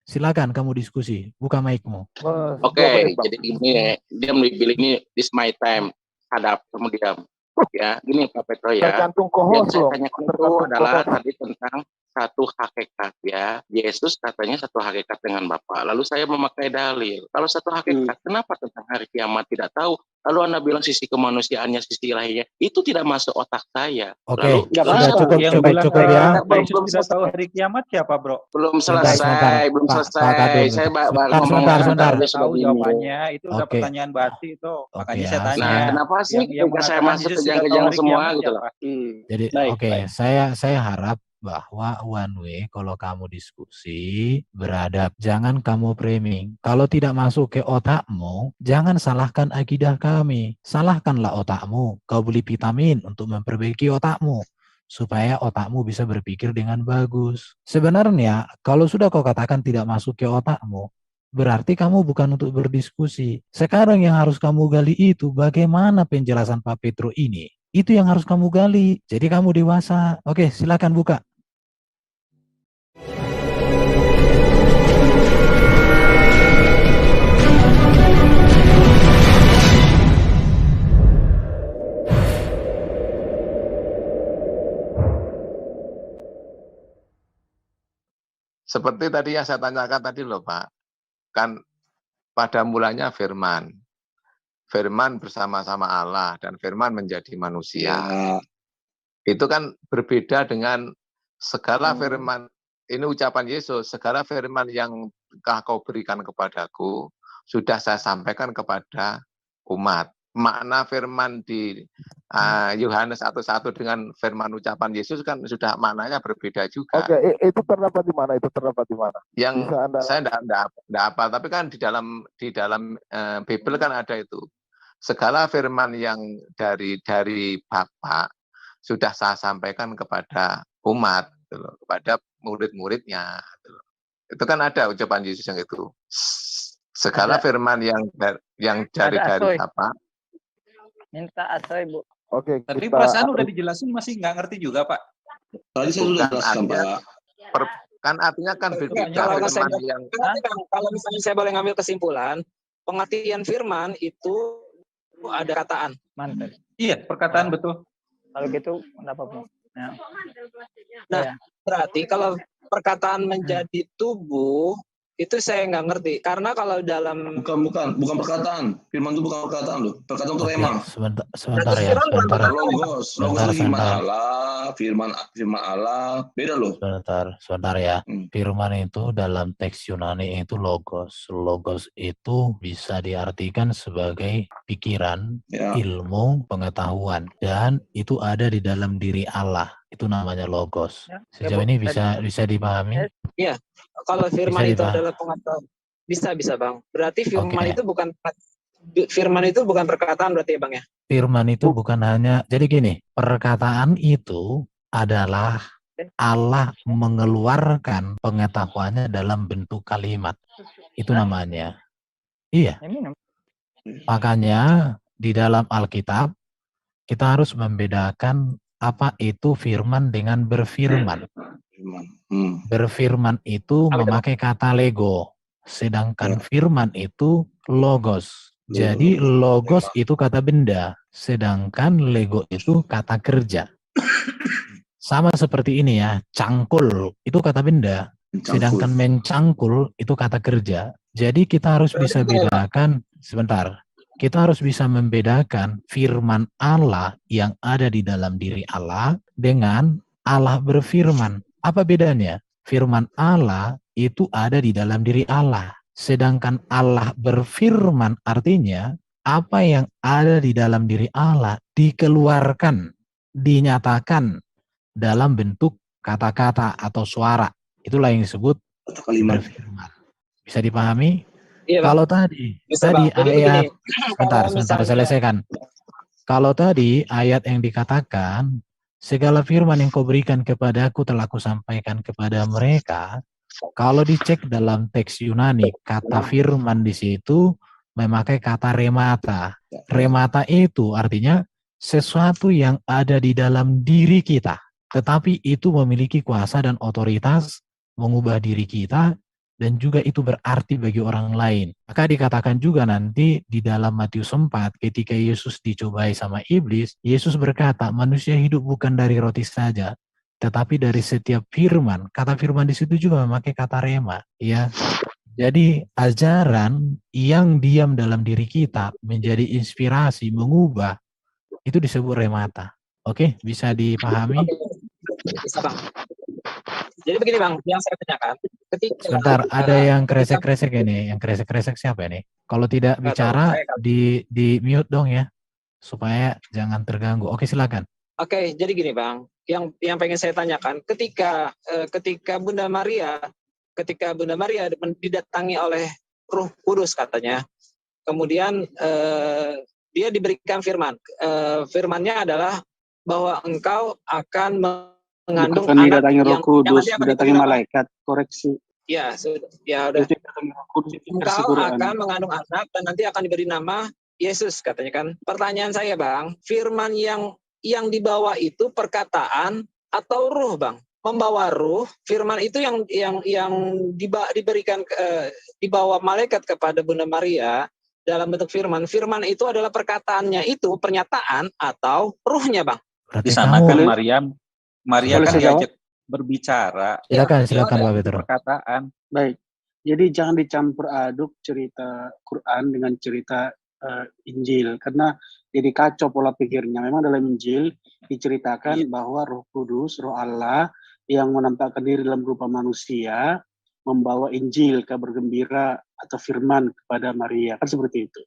Silakan kamu diskusi, buka mic-mu. Oke, jadi gini, dia bilang ini this my time, hadap, kamu diam. Ya, gini Pak Petro ya. Tergantung Yang kohos saya loh. tanyakan itu Tergantung adalah kohos. tadi tentang satu hakikat ya. Yesus katanya satu hakikat dengan Bapa. Lalu saya memakai dalil. Kalau satu hakikat, kenapa tentang hari kiamat tidak tahu? Lalu Anda bilang sisi kemanusiaannya, sisi ilahiyah, itu tidak masuk otak saya. Oke, Lalu sudah cukup ya. Yesus tidak tahu hari kiamat siapa, Bro? belum Sebentar, selesai, belum Pak selesai. Kadun. Saya Sebentar. Tahu jawabannya, itu udah Oke. pertanyaan basi itu. Makanya Oke, saya ya. tanya. Nah, kenapa sih Yang ketika saya mengatakan masuk Yesus tidak tahu kejang-kejang hari semua kiamat gitu loh. siapa? Jadi Baik. saya harap bahwa one way kalau kamu diskusi beradab, jangan kamu framing. Kalau tidak masuk ke otakmu, jangan salahkan akidah kami. Salahkanlah otakmu. Kau beli vitamin untuk memperbaiki otakmu supaya otakmu bisa berpikir dengan bagus. Sebenarnya kalau sudah kau katakan tidak masuk ke otakmu, berarti kamu bukan untuk berdiskusi. Sekarang yang harus kamu gali itu bagaimana penjelasan Pak Petro ini. Itu yang harus kamu gali. Jadi kamu dewasa. Oke, silakan buka. Seperti tadi yang saya tanyakan tadi loh Pak, kan pada mulanya firman. Firman bersama-sama Allah dan firman menjadi manusia. Itu kan berbeda dengan segala firman, ini ucapan Yesus, segala firman yang kau berikan kepadaku, sudah saya sampaikan kepada umat. Makna firman di Yohanes 1:1 dengan firman ucapan Yesus kan sudah maknanya berbeda juga. Oke, itu terdapat di mana? Yang Bisa Anda... saya enggak apa, tapi kan di dalam Bible kan ada itu. Segala firman yang dari Bapa sudah saya sampaikan kepada umat, gitu loh, kepada murid-muridnya. Gitu loh. Itu kan ada ucapan Yesus yang itu. Segala firman yang dari Bapa. Minta asoy, Bu. Oke, Tapi perasaan udah dijelasin masih nggak ngerti juga, Pak. Tadi saya sudah jelaskan, Pak. Kan artinya kan berbeda firman yang... Kalau misalnya saya boleh ngambil kesimpulan, pengertian firman itu ada perkataan. Mantap. Iya, perkataan betul. Kalau gitu, kenapa, Bu? Ya. Nah, berarti kalau perkataan menjadi tubuh, itu saya nggak ngerti. Karena kalau dalam... Bukan perkataan. Firman itu bukan perkataan loh. Perkataan itu emang. Sebentar ya. Logos firman Allah, firman Allah, beda loh. Sebentar ya. Firman itu dalam teks Yunani itu logos. Logos itu bisa diartikan sebagai pikiran, ilmu, pengetahuan. Dan itu ada di dalam diri Allah. Itu namanya logos. Sejauh ini bisa dipahami? Iya. Kalau firman itu adalah pengetahuan. Bisa Bang. Berarti firman itu bukan perkataan berarti ya Bang ya? Firman itu bukan hanya, jadi gini, perkataan itu adalah Allah mengeluarkan pengetahuannya dalam bentuk kalimat. Itu namanya. Iya. Makanya di dalam Alkitab kita harus membedakan apa itu firman dengan berfirman. Berfirman itu memakai kata lego, sedangkan firman itu logos. Jadi logos itu kata benda, sedangkan lego itu kata kerja. Sama seperti ini ya, cangkul itu kata benda, sedangkan mencangkul itu kata kerja. Jadi kita harus bisa bedakan, sebentar. Kita harus bisa membedakan firman Allah yang ada di dalam diri Allah dengan Allah berfirman. Apa bedanya? Firman Allah itu ada di dalam diri Allah. Sedangkan Allah berfirman artinya apa yang ada di dalam diri Allah dikeluarkan, dinyatakan dalam bentuk kata-kata atau suara. Itulah yang disebut berfirman. Bisa dipahami? Iya, kalau tadi ayat sebentar selesaikan. Kalau tadi ayat yang dikatakan segala firman yang kau berikan kepadaku telah kusampaikan kepada mereka. Kalau dicek dalam teks Yunani, kata firman di situ memakai kata remata. Remata itu artinya sesuatu yang ada di dalam diri kita, tetapi itu memiliki kuasa dan otoritas mengubah diri kita dan juga itu berarti bagi orang lain. Maka dikatakan juga nanti di dalam Matius 4 ketika Yesus dicobai sama iblis, Yesus berkata, manusia hidup bukan dari roti saja, tetapi dari setiap firman. Kata firman di situ juga memakai kata rema, ya. Jadi ajaran yang diam dalam diri kita menjadi inspirasi, mengubah, itu disebut remata. Oke, bisa dipahami? Bisa Bang. Jadi begini Bang, yang saya tanyakan, ketika Sebentar, ada yang kresek-kresek ini. Yang kresek-kresek siapa ini? Kalau tidak bicara, di mute dong ya, supaya jangan terganggu. Oke, silakan. Oke, jadi gini Bang, yang pengen saya tanyakan, ketika Bunda Maria didatangi oleh Roh Kudus katanya, kemudian dia diberikan firman. Firmannya adalah bahwa engkau akan mengandung bukan anak didatangi Roh Kudus, yang didatangi malaikat. Koreksi. Ya, ya udah. Engkau Quran. akan mengandung anak dan nanti akan diberi nama Yesus katanya kan. Pertanyaan saya Bang, firman yang dibawa itu perkataan atau ruh Bang? Membawa ruh, firman itu yang diberikan dibawa malaikat kepada Bunda Maria dalam bentuk firman. Firman itu adalah perkataannya itu pernyataan atau ruhnya Bang? Di sana kan Maria kan diajak berbicara. Silakan Pak Petro. Perkataan. Baik. Jadi jangan dicampur aduk cerita Quran dengan cerita Injil, karena jadi kacau pola pikirnya. Memang dalam Injil diceritakan bahwa Roh Kudus, Roh Allah yang menampakkan diri dalam rupa manusia membawa Injil, kabar gembira atau firman kepada Maria, kan seperti itu.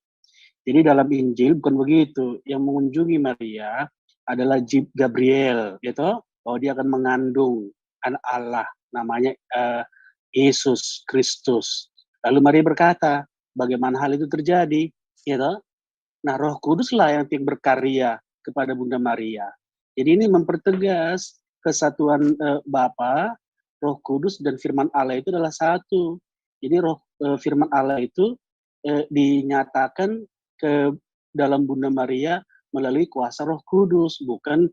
Jadi dalam Injil bukan begitu. Yang mengunjungi Maria adalah Gabriel, gitu, bahwa dia akan mengandung anak Allah, namanya Yesus Kristus. Lalu Maria berkata, bagaimana hal itu terjadi? Gitu. Nah, Roh Kuduslah yang berkarya kepada Bunda Maria. Jadi ini mempertegas kesatuan Bapa, Roh Kudus dan Firman Allah itu adalah satu. Jadi Firman Allah itu dinyatakan ke dalam Bunda Maria melalui kuasa Roh Kudus, bukan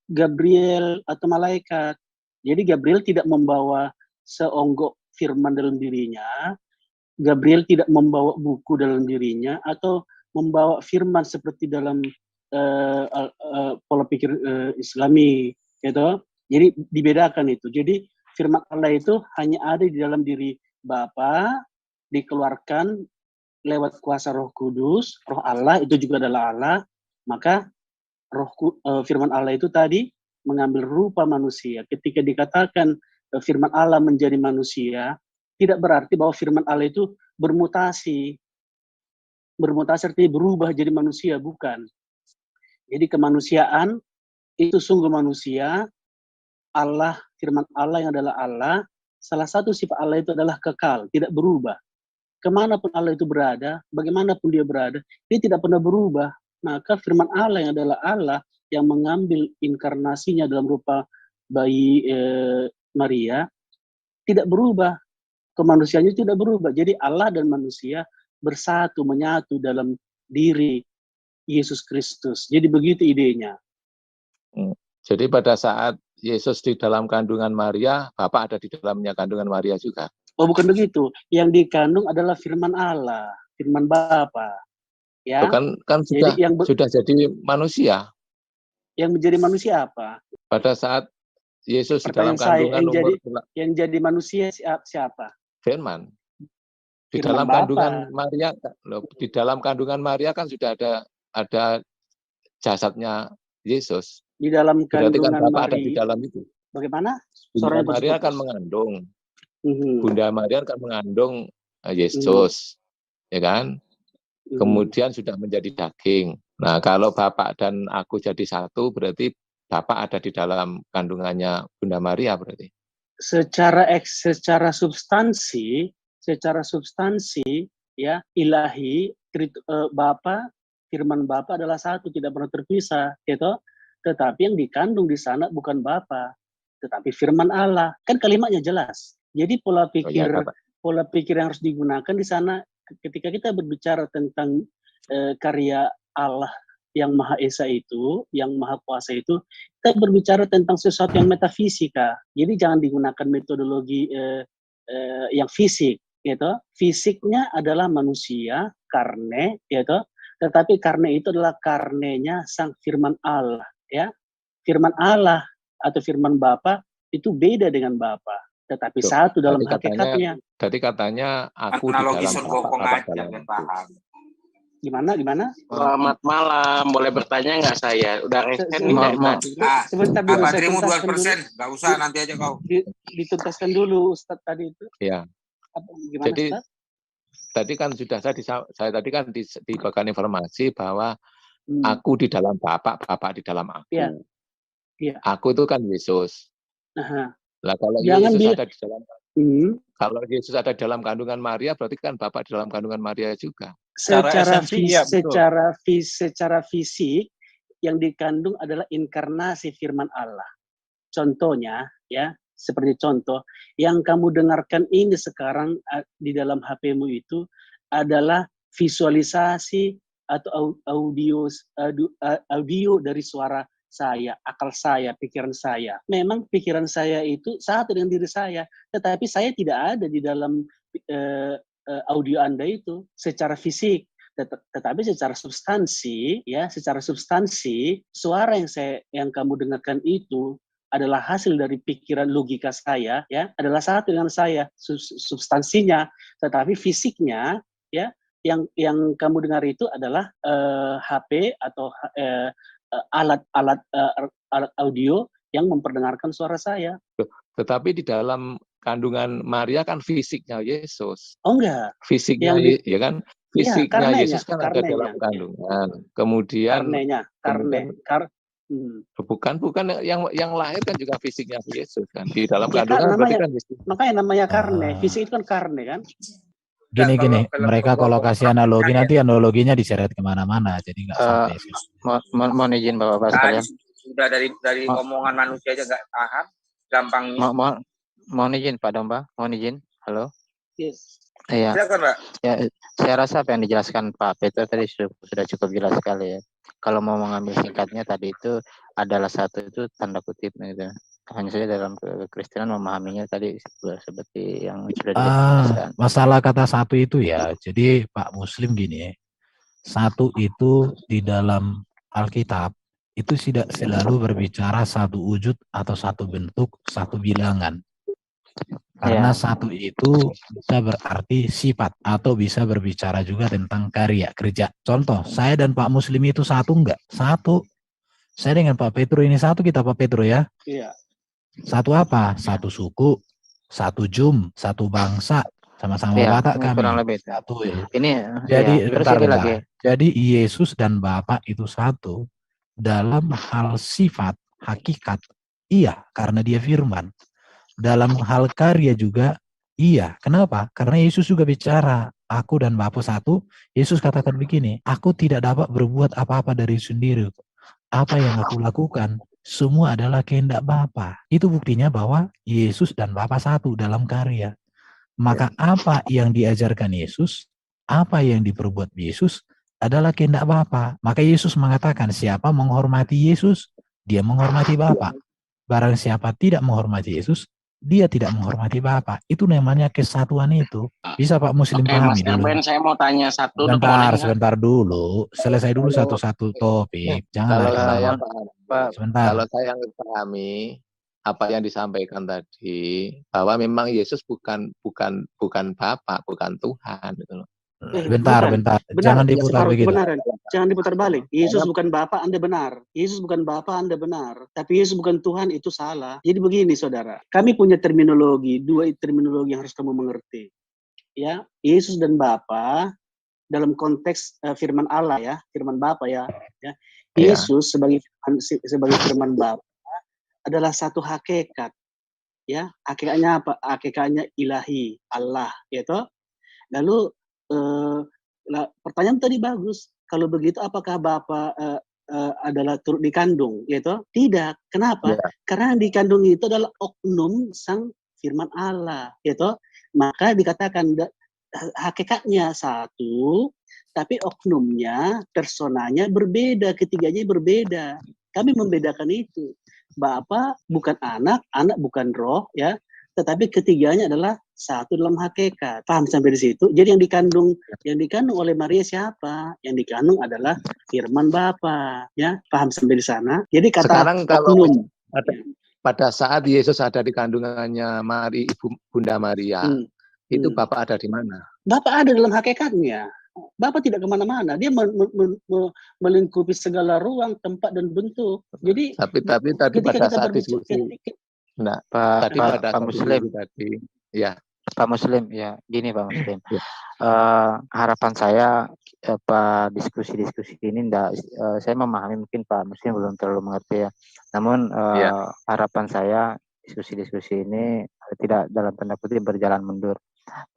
Gabriel atau malaikat. Jadi Gabriel tidak membawa seonggok firman dalam dirinya, Gabriel tidak membawa buku dalam dirinya, atau membawa firman seperti dalam pola pikir Islami, gitu. Jadi dibedakan itu. Jadi firman Allah itu hanya ada di dalam diri Bapa, dikeluarkan lewat kuasa Roh Kudus, Roh Allah itu juga adalah Allah, maka firman Allah itu tadi mengambil rupa manusia. Ketika dikatakan firman Allah menjadi manusia, tidak berarti bahwa firman Allah itu bermutasi. Bermutasi artinya berubah jadi manusia, bukan. Jadi kemanusiaan itu sungguh manusia. Allah, firman Allah yang adalah Allah, salah satu sifat Allah itu adalah kekal, tidak berubah. Kemanapun Allah itu berada, bagaimanapun dia berada, dia tidak pernah berubah. Maka firman Allah yang adalah Allah yang mengambil inkarnasinya dalam rupa bayi Maria tidak berubah, kemanusiaannya tidak berubah. Jadi Allah dan manusia bersatu, menyatu dalam diri Yesus Kristus. Jadi begitu idenya. Jadi pada saat Yesus di dalam kandungan Maria, Bapa ada di dalamnya kandungan Maria juga. Oh, bukan begitu. Yang dikandung adalah firman Allah, firman Bapa. Ya. Kan sudah jadi manusia. Yang menjadi manusia apa? Pada saat Yesus di dalam kandungan yang jadi manusia siapa? Firman. Di dalam kandungan Maria, di dalam kandungan Maria kan sudah ada jasadnya Yesus. Di dalam kandungan kan Maria ada di dalam itu. Bagaimana? Bunda Maria akan mengandung. Bunda Maria akan mengandung Yesus, ya kan? Kemudian sudah menjadi daging. Nah, kalau Bapak dan aku jadi satu, berarti Bapak ada di dalam kandungannya Bunda Maria berarti. Secara substansi ya ilahi, Bapa, firman Bapa adalah satu, tidak pernah terpisah, gitu. Tetapi yang dikandung di sana bukan Bapa, tetapi firman Allah. Kan kalimatnya jelas. Jadi pola pikir yang harus digunakan di sana ketika kita berbicara tentang karya Allah yang Maha Esa itu, yang Maha Kuasa itu, kita berbicara tentang sesuatu yang metafisika. Jadi jangan digunakan metodologi yang fisik, gitu. Fisiknya adalah manusia, karne, gitu. Tetapi karne itu adalah karnenya sang firman Allah, ya. Firman Allah atau firman Bapa itu beda dengan Bapa, tetapi Loh, satu dalam tadi katanya, hakikatnya. tadi katanya aku di Analogi dalam surga Bapa, Bapa aja dalam biar aku. paham. Gimana? Selamat malam, boleh bertanya nggak saya? Udah resen nih dari tadi. Sebentar dulu, saya Bateraimu tuntaskan dulu. 2%, nggak usah nanti aja kau. Dituntaskan dulu Ustadz tadi itu. Ya. Gimana, Jadi Ustadz? tadi kan sudah saya tadi kan diberikan informasi bahwa aku di dalam Bapa, Bapa di dalam aku. Iya. Iya. Aku itu kan Yesus. Aha. Lah kalau Jangan Yesus ada di dalam kalau Yesus ada di dalam kandungan Maria, berarti kan Bapa di dalam kandungan Maria juga. Secara fisik yang dikandung adalah inkarnasi firman Allah. Contohnya, ya, seperti contoh yang kamu dengarkan ini sekarang di dalam HP-mu itu adalah visualisasi atau audio dari suara saya, akal saya, pikiran saya. Memang pikiran saya itu satu dengan diri saya, tetapi saya tidak ada di dalam audio Anda itu secara fisik, tetapi secara substansi, ya, secara substansi suara yang kamu dengarkan itu adalah hasil dari pikiran logika saya, ya, adalah satu dengan saya, substansinya, tetapi fisiknya, ya, yang kamu dengar itu adalah HP atau alat audio yang memperdengarkan suara saya. Tetapi di dalam kandungan Maria kan fisiknya Yesus. Oh enggak. Fisiknya ya kan? Fisiknya Yesus kan ada dalam kandungan. Kemudian bukan yang lahir kan juga fisiknya Yesus kan. Di dalam kandungan berarti kan Yesus. Makanya namanya karne. Fisik itu kan karne kan. Gini, mereka kalau kasih analogi nanti analoginya diseret kemana-mana, jadi nggak sampai. Mohon izin Bapak-Bapak sekalian. Sudah dari omongan manusia aja nggak paham, gampang. Mohon izin Pak Domba, mohon izin. Halo. Yes. Iya. Silakan Pak. Ya, saya rasa apa yang dijelaskan Pak Peter tadi sudah cukup jelas sekali ya. Kalau mau mengambil singkatnya tadi itu adalah satu itu tanda kutip gitu. Hanya saja dalam kekristenan memahaminya tadi seperti yang sudah dijelaskan. Masalah kata satu itu ya, jadi Pak Muslim gini ya, satu itu di dalam Alkitab itu tidak selalu berbicara satu wujud atau satu bentuk, satu bilangan. Karena satu itu bisa berarti sifat atau bisa berbicara juga tentang karya, kerja. Contoh, saya dan Pak Muslim itu satu enggak? Satu. Saya dengan Pak Petro ini satu, kita Pak Petro ya. Iya. Satu apa? Satu suku, satu jum, satu bangsa, sama-sama Batak kami. Kurang lebih. Satu ya. Ini jadi bentar. Lagi. Jadi Yesus dan Bapa itu satu dalam hal sifat, hakikat. Iya, karena dia firman. Dalam hal karya juga iya. Kenapa? Karena Yesus juga bicara, aku dan Bapa satu. Yesus katakan begini, aku tidak dapat berbuat apa-apa dari sendiri. Apa yang aku lakukan semua adalah kehendak Bapa. Itu buktinya bahwa Yesus dan Bapa satu dalam karya. Maka apa yang diajarkan Yesus, apa yang diperbuat Yesus adalah kehendak Bapa. Maka Yesus mengatakan siapa menghormati Yesus, dia menghormati Bapa. Barang siapa tidak menghormati Yesus, dia tidak menghormati Bapa. Itu namanya kesatuan itu. Bisa Pak Muslim pahami dulu. Mas saya mau tanya satu. Sebentar dulu. Selesai dulu satu-satu topik. Jangan sebentar. Kalau saya pahami apa yang disampaikan tadi, bahwa memang Yesus bukan Bapa, bukan Tuhan gitu loh. Bentar. Jangan diputar begitu. Jangan diputar balik. Yesus bukan Bapa, Anda benar. Yesus bukan Bapa, Anda benar. Tapi Yesus bukan Tuhan, itu salah. Jadi begini, saudara. Kami punya terminologi, dua terminologi yang harus kamu mengerti. Ya, Yesus dan Bapa dalam konteks firman Allah ya, firman Bapa ya. Yesus sebagai firman Bapa adalah satu hakikat. Ya, hakikatnya apa? Hakikatnya ilahi, Allah, gitu. Lalu pertanyaan tadi bagus. Kalau begitu apakah Bapa adalah turut dikandung, gitu? Tidak. Kenapa? Karena yang dikandung itu adalah oknum sang firman Allah, gitu. Maka dikatakan hakikatnya satu, tapi oknumnya, personanya berbeda, ketiganya berbeda. Kami membedakan itu. Bapa bukan anak, anak bukan roh, ya. Tetapi ketiganya adalah satu dalam hakikat. Paham sampai di situ? Jadi yang dikandung oleh Maria siapa? Yang dikandung adalah firman Bapa, ya. Paham sampai di sana? Jadi kata sekarang kalau oknum, pada saat Yesus ada di kandungannya Ibu Bunda Maria, itu Bapak ada di mana? Bapak ada dalam hakikatnya. Bapak tidak kemana-mana. Dia melingkupi segala ruang, tempat, dan bentuk. Jadi tapi tadi pada saat diskusi, Pak Muslim tadi, ya. Pak Muslim, ya gini Pak Muslim. Harapan saya diskusi-diskusi ini saya memahami, mungkin Pak Muslim belum terlalu mengerti ya. Namun harapan saya diskusi-diskusi ini tidak dalam tanda kutip berjalan mundur.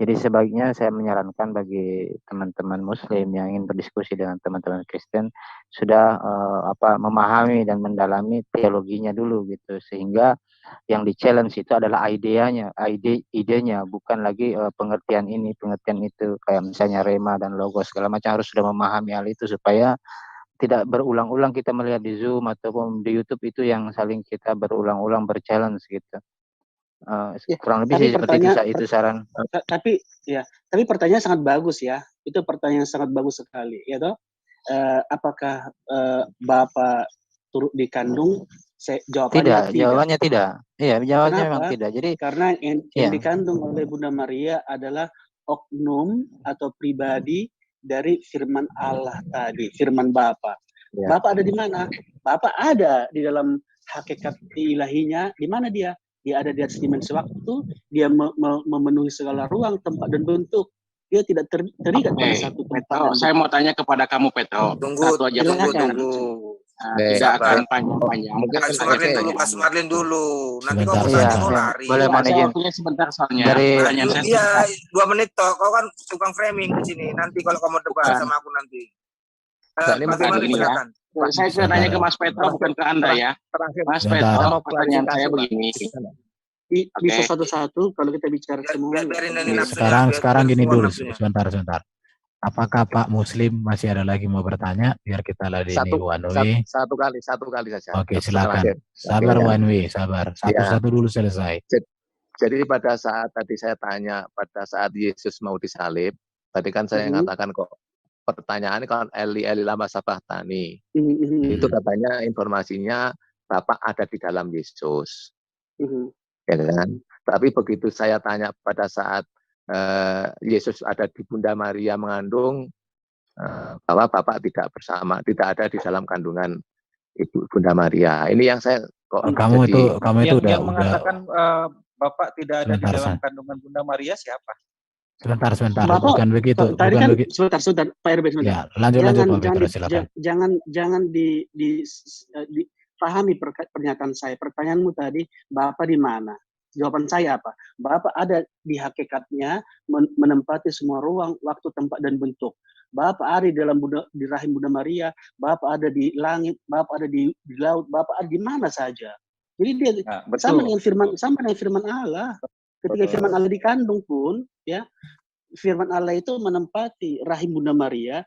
Jadi sebaiknya saya menyarankan bagi teman-teman Muslim yang ingin berdiskusi dengan teman-teman Kristen sudah memahami dan mendalami teologinya dulu gitu, sehingga yang di-challenge itu adalah idenya, bukan lagi pengertian ini, pengertian itu, kayak misalnya rema dan logos segala macam. Harus sudah memahami hal itu supaya tidak berulang-ulang kita melihat di Zoom ataupun di YouTube itu yang saling kita berulang-ulang berchallenge gitu. Kurang lebih sih seperti itu saran. Tapi pertanyaan sangat bagus ya. Itu pertanyaan sangat bagus sekali, ya toh. Apakah Bapak turut dikandung? Jawabannya tidak. Iya, jawabannya memang tidak. Jadi karena yang dikandung oleh Bunda Maria adalah oknum atau pribadi dari firman Allah tadi, firman Bapa. Bapak ada di mana? Bapak ada di dalam hakikat ilahinya. Di mana dia? Dia ada di atas dimensi waktu. Dia memenuhi segala ruang, tempat, dan bentuk. Dia tidak terikat pada satu tempat. Saya mau tanya kepada kamu, Peto. Tunggu. Tidak akan panjang-panjang. Pak Sumarlin dulu. Nanti sebentar, kau mau lari. Boleh manajemen. Sebentar soalnya. Iya, 2 menit toh. Kau kan tukang framing di sini. Nanti kalau kamu debat sama aku nanti. Saya sudah tanya ke Mas Petro, bukan ke Anda ya. Mas Petro, pertanyaan saya begini. Bisa satu-satu kalau kita bicara semua. Sekarang gini dulu, sebentar. Apakah Pak Muslim masih ada lagi mau bertanya biar kita ladeni one way? Satu kali saja. Oke, silakan. Sabar one way, sabar. Satu-satu dulu selesai. Jadi pada saat tadi saya tanya, pada saat Yesus mau disalib, tadi kan saya mengatakan kok pertanyaannya kan Eli lama sabahtani. Itu katanya informasinya Bapak ada di dalam Yesus. Ya kan? Tapi begitu saya tanya pada saat Yesus ada di Bunda Maria mengandung, bahwa Bapak tidak ada di dalam kandungan Ibu Bunda Maria. Ini yang saya kok kamu itu udah mengatakan Bapak tidak ada di dalam kandungan Bunda Maria siapa? Sebentar. Bapak, bukan begitu. Tadi kan sebentar, Pak RB sebentar. Ya, lanjut Pak Petra, silakan. Jangan dipahami pernyataan saya. Pertanyaanmu tadi, Bapak di mana? Jawaban saya apa? Bapak ada di hakikatnya, menempati semua ruang, waktu, tempat, dan bentuk. Bapak ada di rahim Bunda Maria, Bapak ada di langit, Bapak ada di laut, Bapak ada di mana saja. Jadi dia sama dengan firman Allah. Ketika firman Allah dikandung pun, ya, firman Allah itu menempati rahim Bunda Maria.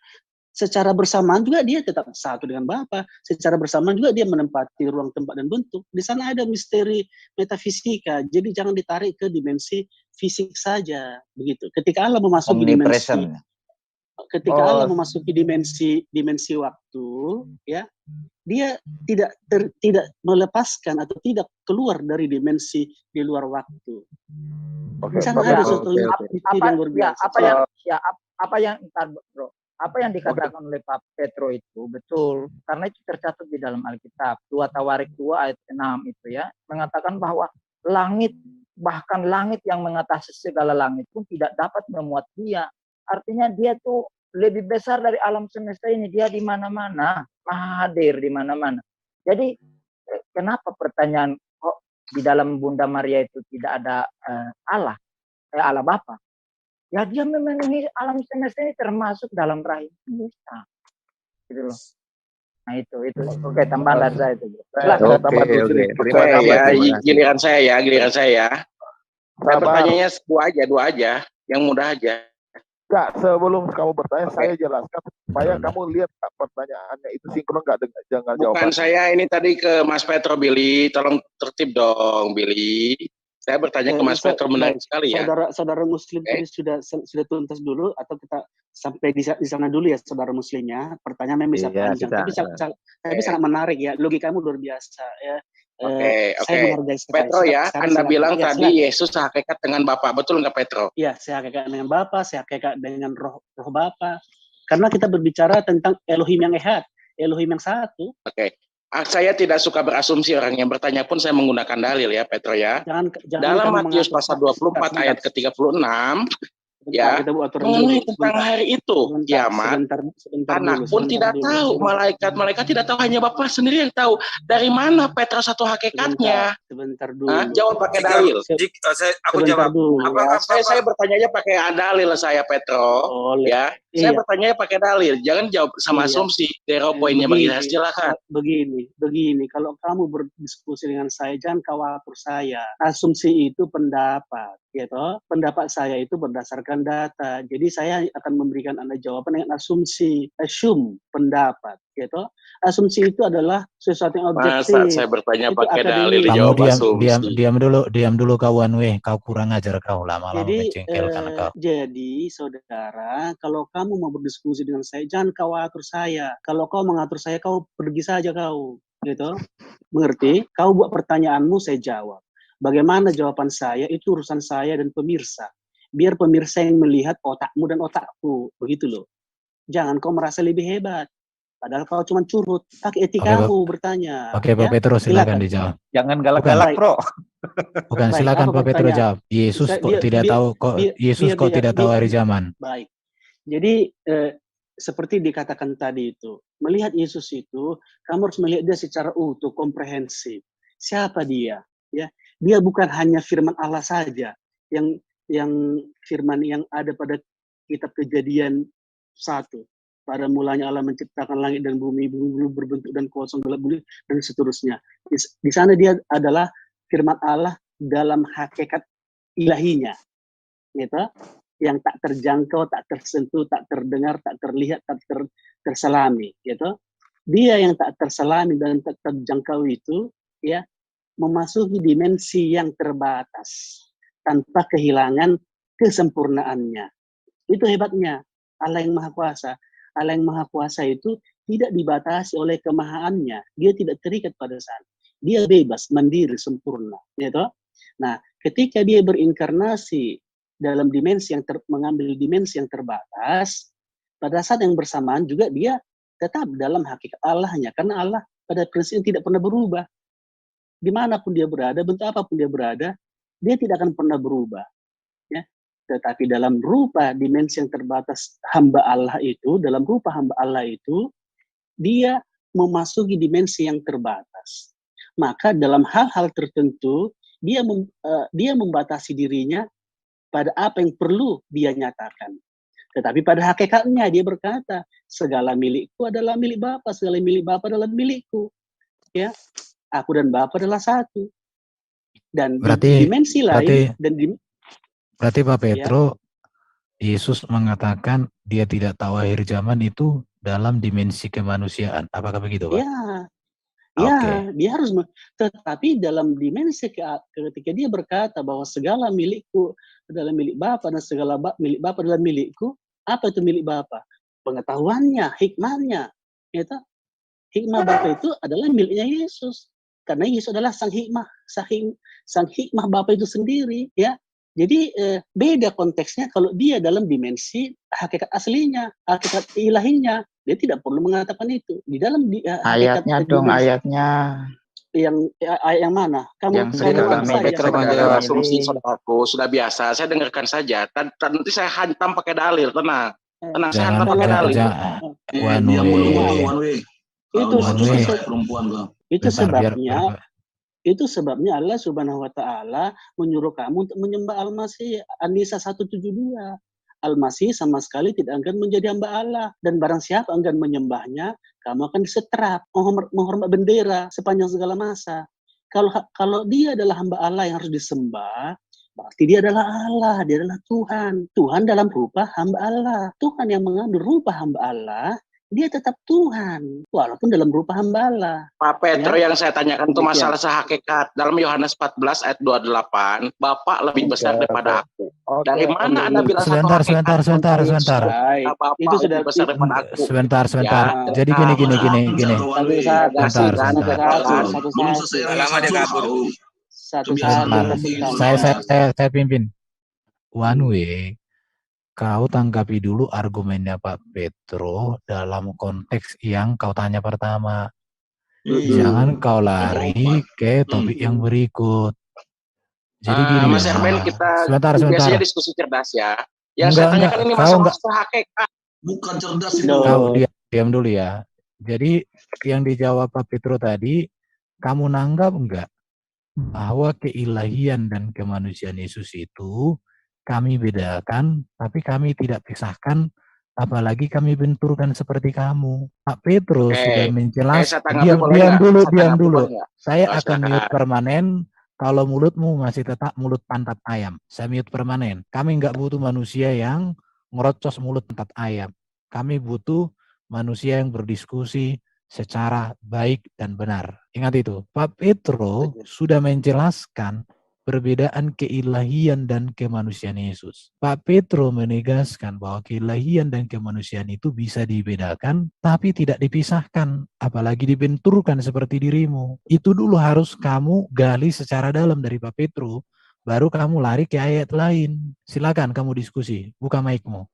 Secara bersamaan juga dia tetap satu dengan Bapa. Secara bersamaan juga dia menempati ruang, tempat, dan bentuk. Di sana ada misteri metafisika. Jadi jangan ditarik ke dimensi fisik saja, begitu. Ketika Allah memasuki Allah memasuki dimensi waktu, ya, dia tidak melepaskan atau tidak keluar dari dimensi di luar waktu. Di sana ada sesuatu yang luar biasa. Apa yang dikatakan oleh Pak Petro itu betul, karena itu tercatat di dalam Alkitab. 2 Tawarik 2 ayat 6 itu ya, mengatakan bahwa langit, bahkan langit yang mengatasi segala langit pun tidak dapat memuat dia. Artinya dia tuh lebih besar dari alam semesta ini, dia di mana-mana, hadir di mana-mana. Jadi kenapa pertanyaan kok di dalam Bunda Maria itu tidak ada Allah Bapa? Ya dia memenuhi alam semesta ini termasuk dalam rahim kita. Gitu loh. Nah itu. Oke, tambahan saya itu. Oke. Giliran saya ya. Pertanyaannya dua aja, yang mudah aja. Enggak, sebelum kamu bertanya, saya jelaskan supaya kamu lihat pertanyaannya itu sinkron nggak dengan jawaban. Bukan saya ini tadi ke Mas Petro, Billy, tolong tertib dong, Billy. Saya bertanya ke Mas Petro menarik sekali ya. Saudara Muslim tadi sudah tuntas dulu atau kita sampai di sana dulu ya saudara Muslimnya. Pertanyaan memang bisa panjang, tapi sangat menarik ya. Logikamu luar biasa ya. Oke. Saya menghargai Petro ya, Anda bilang tadi Yesus hakikat dengan Bapa, betul nggak Petro? Iya, saya hakikat dengan Bapa, saya hakikat dengan roh Bapa. Karena kita berbicara tentang Elohim yang ehad, Elohim yang satu. Oke. Saya tidak suka berasumsi, orang yang bertanya pun saya menggunakan dalil ya Petro ya. Dalam Matius pasal 24 ayat ke-36 ya, mengenai tentang hari itu kiamat, anak pun tidak tahu, malaikat tidak tahu, hanya Bapa sendiri yang tahu. Dari mana Petrus satu hakikatnya? Sebentar dulu. Jawab pakai dalil. Aku jawab. Saya bertanya pakai dalil saya Petro. Ya, saya bertanya pakai dalil. Jangan jawab sama asumsi. Zero poinnya bagi saya, silakan. Begini. Kalau kamu berdiskusi dengan saya, jangan khawatir saya. Asumsi itu pendapat. Gitu. Pendapat saya itu berdasarkan data. Jadi saya akan memberikan Anda jawaban dengan asumsi, pendapat, gitu. Asumsi itu adalah sesuatu yang objektif. Masa saya bertanya pakai dalil jawab asumsi. Diam dulu kawan kau kurang ajar kau lama-lama mencengkelkan kau. Jadi saudara, kalau kamu mau berdiskusi dengan saya, jangan kau atur saya. Kalau kau mengatur saya, kau pergi saja kau, gitu. Mengerti? Kau buat pertanyaanmu, saya jawab. Bagaimana jawaban saya itu urusan saya dan pemirsa. Biar pemirsa yang melihat otakmu dan otakku, begitu loh. Jangan kau merasa lebih hebat. Padahal kau cuma curut. Pakai etikamu bertanya. Oke, Pak Petrus silakan dijawab. Jangan galak-galak, Bro. Bukan, silakan Pak Petrus jawab. Yesus kok tidak tahu hari zaman. Baik. Jadi seperti dikatakan tadi itu, melihat Yesus itu, kamu harus melihat dia secara utuh, komprehensif. Siapa dia? Ya, dia bukan hanya firman Allah saja yang firman yang ada pada kitab Kejadian 1. Pada mulanya Allah menciptakan langit dan bumi berbentuk dan kosong gelap bumi dan seterusnya. Di sana dia adalah firman Allah dalam hakikat ilahinya, gitu, yang tak terjangkau, tak tersentuh, tak terdengar, tak terlihat, tak terselami, gitu. Dia yang tak terselami dan tak terjangkau itu, ya, memasuki dimensi yang terbatas tanpa kehilangan kesempurnaannya. Itu hebatnya Allah yang Maha Kuasa. Allah yang Maha Kuasa itu tidak dibatasi oleh kemahaannya. Dia tidak terikat pada sana. Dia bebas, mandiri, sempurna. Gitu? Nah, ketika dia berinkarnasi dalam dimensi yang mengambil dimensi yang terbatas, pada saat yang bersamaan juga dia tetap dalam hakikat Allahnya. Karena Allah pada prinsipnya tidak pernah berubah. Dimanapun dia berada, bentuk apapun dia berada, dia tidak akan pernah berubah. Ya. Tetapi dalam rupa dimensi yang terbatas hamba Allah itu, dalam rupa hamba Allah itu, dia memasuki dimensi yang terbatas. Maka dalam hal-hal tertentu, dia membatasi dirinya pada apa yang perlu dia nyatakan. Tetapi pada hakikatnya dia berkata, segala milikku adalah milik Bapa, segala milik Bapa adalah milikku. Ya. Aku dan Bapa adalah satu. Dan di dimensi lain berarti Pak Petro, ya, Yesus mengatakan dia tidak tahu akhir zaman itu dalam dimensi kemanusiaan. Apakah begitu, Pak? Ya, dia harus. Tetapi dalam dimensi ketika dia berkata bahwa segala milikku adalah milik Bapa dan segala milik Bapa adalah milikku, apa itu milik Bapa? Pengetahuannya, hikmahnya. Gitu. Hikmah Bapa itu adalah miliknya Yesus. Karena Yesus adalah sang hikmah Bapa itu sendiri, ya. Jadi beda konteksnya kalau dia dalam dimensi hakikat aslinya, hakikat ilahinya, dia tidak perlu mengatakan itu. Di dalam ayatnya dong, ayatnya. Ayat yang mana? Kamu asumsi saudaraku sudah biasa. Saya dengarkan saja. Nanti saya hantam pakai dalil, tenang. Saya hantam pakai dalil. Itu sebabnya Allah Subhanahu wa taala menyuruh kamu untuk menyembah Al-Masih. An-Nisa 172. Al-Masih sama sekali tidak akan menjadi hamba Allah, dan barang siapa enggan menyembahnya, kamu akan disetrap, menghormat bendera sepanjang segala masa. Kalau dia adalah hamba Allah yang harus disembah, berarti dia adalah Allah, dia adalah Tuhan. Tuhan dalam rupa hamba Allah. Tuhan yang mengambil rupa hamba Allah, dia tetap Tuhan, walaupun dalam rupa hambala. Pak Petro, yang saya tanyakan itu masalah Demikian. sehakikat. Dalam Yohanes 14 ayat 28, Bapak lebih besar daripada aku. Dari mana Anda bilang satu Sebentar. Bapak Itu sudah lebih besar daripada aku? Sebentar. Ya, Jadi gini. Sebentar. Saya pimpin. One way. Kau tanggapi dulu argumennya Pak Petro dalam konteks yang kau tanya pertama. Jangan kau lari ke topik yang berikut. Jadi gini, Mas Herben, kita sebentar. biasanya diskusi cerdas ya. Yang saya tanyakan ini masalah hakikat. Bukan cerdas itu. Kau diam dulu ya. Jadi yang dijawab Pak Petro tadi, kamu nanggap enggak bahwa keilahian dan kemanusiaan Yesus itu kami bedakan, tapi kami tidak pisahkan, apalagi kami benturkan seperti kamu. Pak Petrus sudah menjelaskan. Diam dulu. Saya akan mute permanen kalau mulutmu masih tetap mulut pantat ayam. Saya mute permanen. Kami nggak butuh manusia yang ngerocos mulut pantat ayam. Kami butuh manusia yang berdiskusi secara baik dan benar. Ingat itu. Pak Petro sudah menjelaskan perbedaan keilahian dan kemanusiaan Yesus. Pak Petro menegaskan bahwa keilahian dan kemanusiaan itu bisa dibedakan, tapi tidak dipisahkan, apalagi dibenturkan seperti dirimu. Itu dulu harus kamu gali secara dalam dari Pak Petro, baru kamu lari ke ayat lain. Silakan kamu diskusi, buka mic-mu.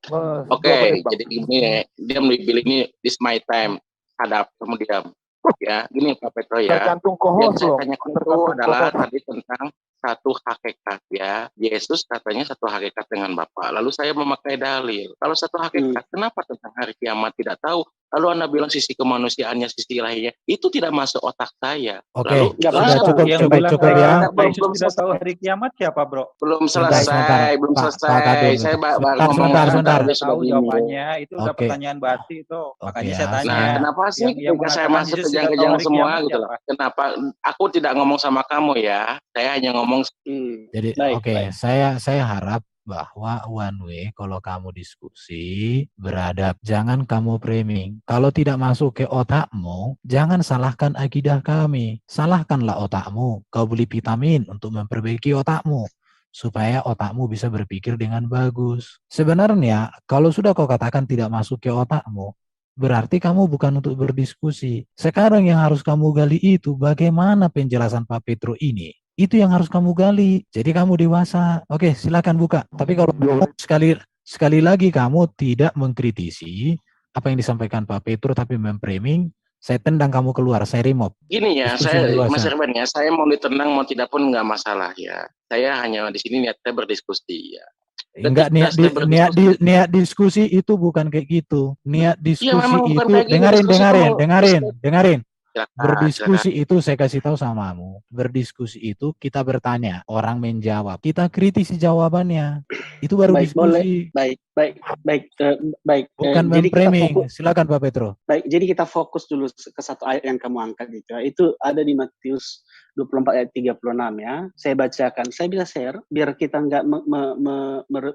Oke, jadi gini, dia pilih ini this my time, hadap, kamu diam. Ya, gini Pak Petro ya. Tergantung Yang kohos saya loh. tanyakan itu adalah tadi tentang satu hakikat ya. Yesus katanya satu hakikat dengan Bapa. Lalu saya memakai dalil. Kalau satu hakikat, kenapa tentang hari kiamat tidak tahu? Lalu Anda bilang sisi kemanusiaannya, sisi ilahinya. Itu tidak masuk otak saya. Oke, Lalu, cukup ya. Yesus tidak tahu hari kiamat siapa, Bro? Belum selesai. Saya sebentar. Tahu jawabannya, itu udah pertanyaan basi itu. Makanya saya tanya. Nah, kenapa sih ketika saya masuk kejang-kejang semua gitu loh? Kenapa aku tidak ngomong sama kamu ya? Saya hanya ngomong. Jadi saya harap bahwa one way kalau kamu diskusi beradab, jangan kamu framing. Kalau tidak masuk ke otakmu, jangan salahkan akidah kami. Salahkanlah otakmu. Kau beli vitamin untuk memperbaiki otakmu supaya otakmu bisa berpikir dengan bagus. Sebenarnya kalau sudah kau katakan tidak masuk ke otakmu, berarti kamu bukan untuk berdiskusi. Sekarang yang harus kamu gali itu bagaimana penjelasan Pak Petro ini. Itu yang harus kamu gali. Jadi kamu dewasa. Oke, silakan buka. Tapi kalau sekali lagi kamu tidak mengkritisi apa yang disampaikan Pak Petro tapi memframing, saya tendang kamu keluar, saya remove. Gini ya, Mas Herben ya, saya mau ditendang mau tidak pun nggak masalah ya. Saya hanya di sini niatnya berdiskusi ya. Enggak, niat diskusi itu bukan kayak gitu. Niat diskusi itu dengarin. Berdiskusi itu saya kasih tahu samamu. Berdiskusi itu kita bertanya, orang menjawab. Kita kritisi jawabannya. Itu baru diskusi. Baik. Bukan memframing. Silakan Pak Petro. Baik, jadi kita fokus dulu ke satu ayat yang kamu angkat itu. Itu ada di Matius 24 ayat 36 ya. Saya bacakan. Saya bisa share biar kita nggak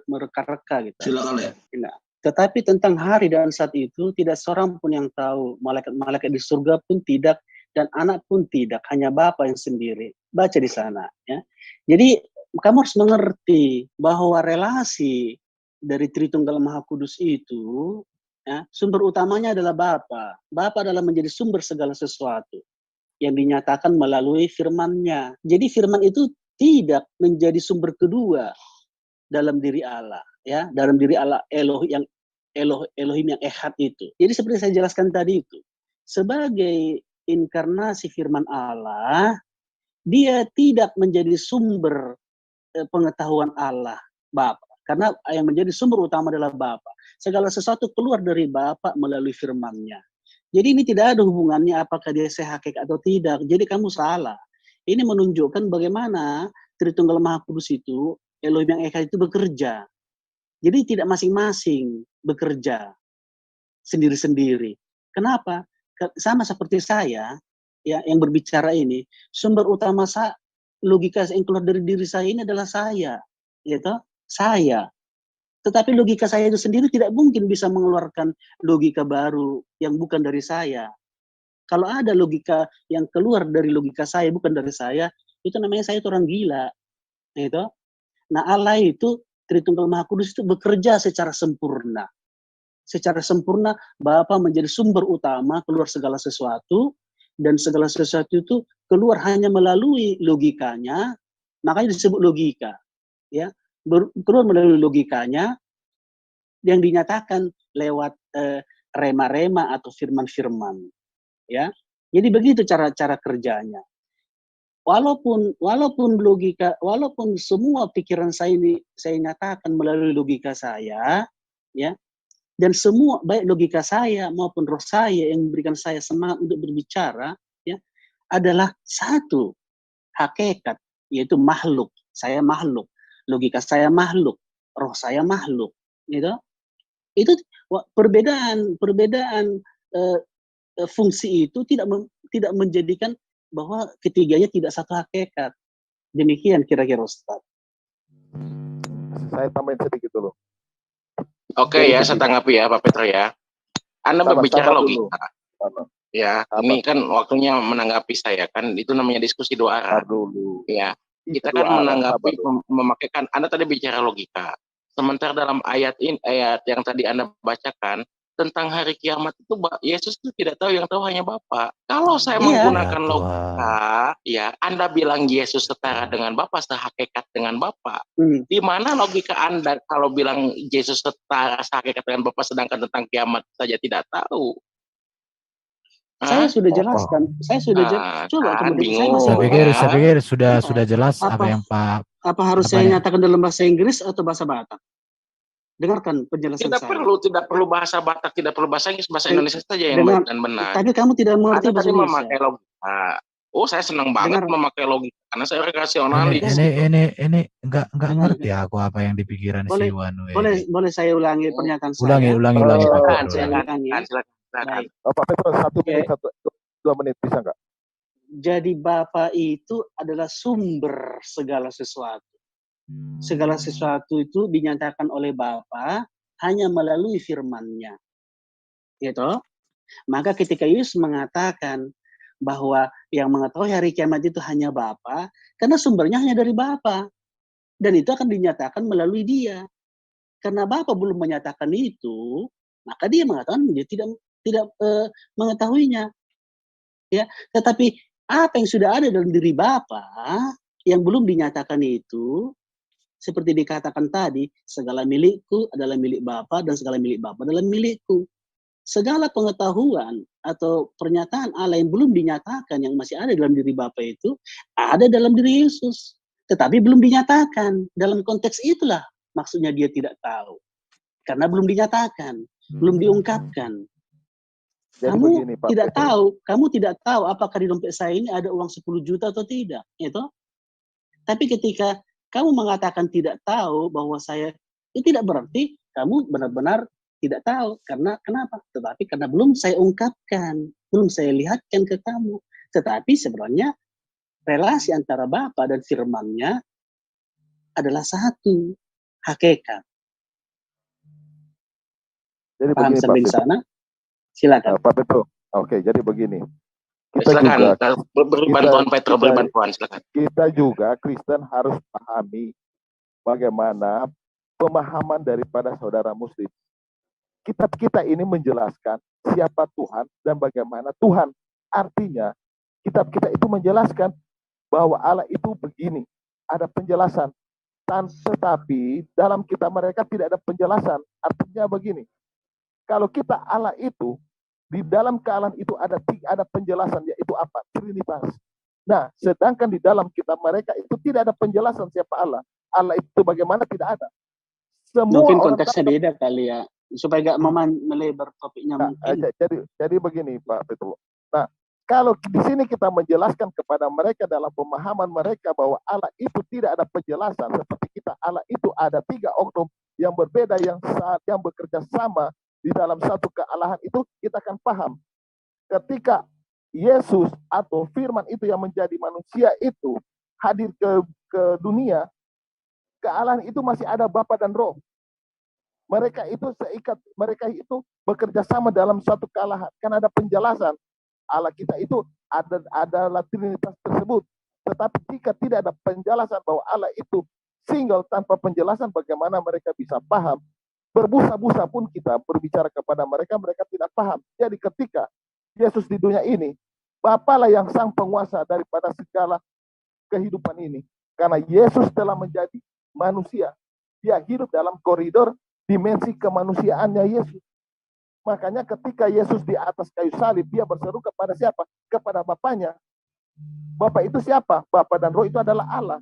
mereka-reka gitu. Silakan ya. Nah. Tetapi tentang hari dan saat itu tidak seorang pun yang tahu, malaikat-malaikat di surga pun tidak, dan anak pun tidak, hanya Bapa yang sendiri. Baca di sana. Ya. Jadi kamu harus mengerti bahwa relasi dari Tritunggal Maha Kudus itu, ya, sumber utamanya adalah Bapa. Bapa adalah menjadi sumber segala sesuatu yang dinyatakan melalui firman-Nya. Jadi firman itu tidak menjadi sumber kedua dalam diri Allah, ya, dalam diri Allah Elohim yang ehad itu. Jadi seperti saya jelaskan tadi itu, sebagai inkarnasi firman Allah, dia tidak menjadi sumber pengetahuan Allah Bapa, karena yang menjadi sumber utama adalah Bapa. Segala sesuatu keluar dari Bapa melalui firman-Nya. Jadi ini tidak ada hubungannya apakah dia sehakikat atau tidak. Jadi kamu salah. Ini menunjukkan bagaimana Tritunggal Maha Kudus itu, Elohim yang ehad itu bekerja. Jadi tidak masing-masing bekerja sendiri-sendiri. Kenapa? Sama seperti saya ya, yang berbicara ini, sumber utama logika yang keluar dari diri saya ini adalah saya, gitu. Saya. Tetapi logika saya itu sendiri tidak mungkin bisa mengeluarkan logika baru yang bukan dari saya. Kalau ada logika yang keluar dari logika saya, bukan dari saya, itu namanya saya itu orang gila. Gitu. Nah, Allah itu, Tritunggal Maha Kudus itu bekerja secara sempurna. Secara sempurna, Bapa menjadi sumber utama keluar segala sesuatu, dan segala sesuatu itu keluar hanya melalui logikanya, makanya disebut logika. Ya, keluar melalui logikanya yang dinyatakan lewat rema-rema atau firman-firman. Ya, jadi begitu cara kerjanya. Walaupun logika, walaupun semua pikiran saya ini saya nyatakan melalui logika saya, ya, dan semua baik logika saya maupun roh saya yang memberikan saya semangat untuk berbicara, ya, adalah satu hakikat, yaitu makhluk. Saya makhluk, logika saya makhluk, roh saya makhluk, gitu. Itu perbedaan fungsi itu tidak menjadikan bahwa ketiganya tidak satu hakikat. Demikian kira-kira Ustaz. Saya tambahin sedikit dulu. Oke ya, saya tanggapi ya Pak Petro ya. Anda berbicara logika. Ya, ini kan waktunya menanggapi saya kan, itu namanya diskusi dua arah. Ya, kita kan menanggapi memakaikan. Anda tadi bicara logika. Sementara dalam ayat yang tadi Anda bacakan tentang hari kiamat itu Yesus itu tidak tahu, yang tahu hanya Bapa. Kalau saya menggunakan logika, ya Anda bilang Yesus setara dengan Bapa, sehakikat dengan Bapa. Di mana logika Anda kalau bilang Yesus setara sehakikat dengan Bapa, sedangkan tentang kiamat saja tidak tahu? Saya sudah jelaskan. Saya sudah coba kemudian saya pikir sudah jelas apa yang Pak. Apa harus saya nyatakan dalam bahasa Inggris atau bahasa Batak? Dengarkan penjelasan saya. Tidak perlu bahasa Batak, tidak perlu bahasa Inggris, bahasa Indonesia saja yang baik dan benar. Tapi kamu tidak mengerti bahasa Indonesia. Memakai logika. Oh, saya senang banget memakai logika karena saya rasionalis. Ini enggak ngerti aku apa yang di pikiran si Wanu. Boleh saya ulangi pernyataan saya. Ulangi. Silakan. Pak Petro, 1 menit, 2 menit bisa nggak? Jadi Bapa itu adalah sumber segala sesuatu. Segala sesuatu itu dinyatakan oleh Bapa hanya melalui firman-Nya. Gitu. Maka ketika Yesus mengatakan bahwa yang mengetahui hari kiamat itu hanya Bapa, karena sumbernya hanya dari Bapa. Dan itu akan dinyatakan melalui Dia. Karena Bapa belum menyatakan itu, maka Dia mengatakan dia tidak mengetahuinya. Ya, tetapi apa yang sudah ada dalam diri Bapa yang belum dinyatakan itu, seperti dikatakan tadi, segala milikku adalah milik Bapa dan segala milik Bapa adalah milikku. Segala pengetahuan atau pernyataan Allah yang belum dinyatakan, yang masih ada dalam diri Bapa itu, ada dalam diri Yesus. Tetapi belum dinyatakan. Dalam konteks itulah maksudnya dia tidak tahu. Karena belum dinyatakan, belum diungkapkan. Kamu tidak tahu apakah di dompet saya ini ada uang 10 juta atau tidak, itu. Tapi ketika kamu mengatakan tidak tahu bahwa saya, itu tidak berarti kamu benar-benar tidak tahu. Karena kenapa? Tetapi karena belum saya ungkapkan, belum saya lihatkan ke kamu. Tetapi sebenarnya relasi antara Bapa dan firman-Nya adalah satu hakikat. Jadi paham sampai di sana? Silakan. Pak Petro. Oke, jadi begini. Silakan, berbantuan Petro, berbantuan, silakan. Kita juga Kristen harus pahami bagaimana pemahaman daripada saudara Muslim. Kitab kita ini menjelaskan siapa Tuhan dan bagaimana Tuhan. Artinya, kitab kita itu menjelaskan bahwa Allah itu begini. Ada penjelasan. Tetapi dalam kitab mereka tidak ada penjelasan. Artinya begini. Kalau kita Allah itu, di dalam kealahan itu ada penjelasan, yaitu apa? Trinitas. Nah, sedangkan di dalam kitab mereka itu tidak ada penjelasan siapa Allah. Allah itu bagaimana tidak ada. Semua mungkin konteksnya beda kali ya, supaya nggak melebar topiknya. Jadi begini Pak Petro. Nah, kalau di sini kita menjelaskan kepada mereka dalam pemahaman mereka bahwa Allah itu tidak ada penjelasan seperti kita. Allah itu ada 3 oknum yang berbeda yang bekerja sama di dalam satu kealahan itu, kita akan paham. Ketika Yesus atau firman itu yang menjadi manusia itu hadir ke dunia, kealahan itu masih ada Bapa dan Roh. Mereka itu seikat, mereka itu bekerja sama dalam suatu kalahan. Kan ada penjelasan. Allah kita itu adalah Trinitas tersebut. Tetapi jika tidak ada penjelasan bahwa Allah itu single tanpa penjelasan, bagaimana mereka bisa paham? Berbusa-busa pun kita berbicara kepada mereka, mereka tidak paham. Jadi ketika Yesus di dunia ini, Bapalah yang sang penguasa daripada segala kehidupan ini. Karena Yesus telah menjadi manusia. Dia hidup dalam koridor dimensi kemanusiaannya Yesus. Makanya ketika Yesus di atas kayu salib, dia berseru kepada siapa? Kepada Bapaknya. Bapak itu siapa? Bapa dan Roh itu adalah Allah.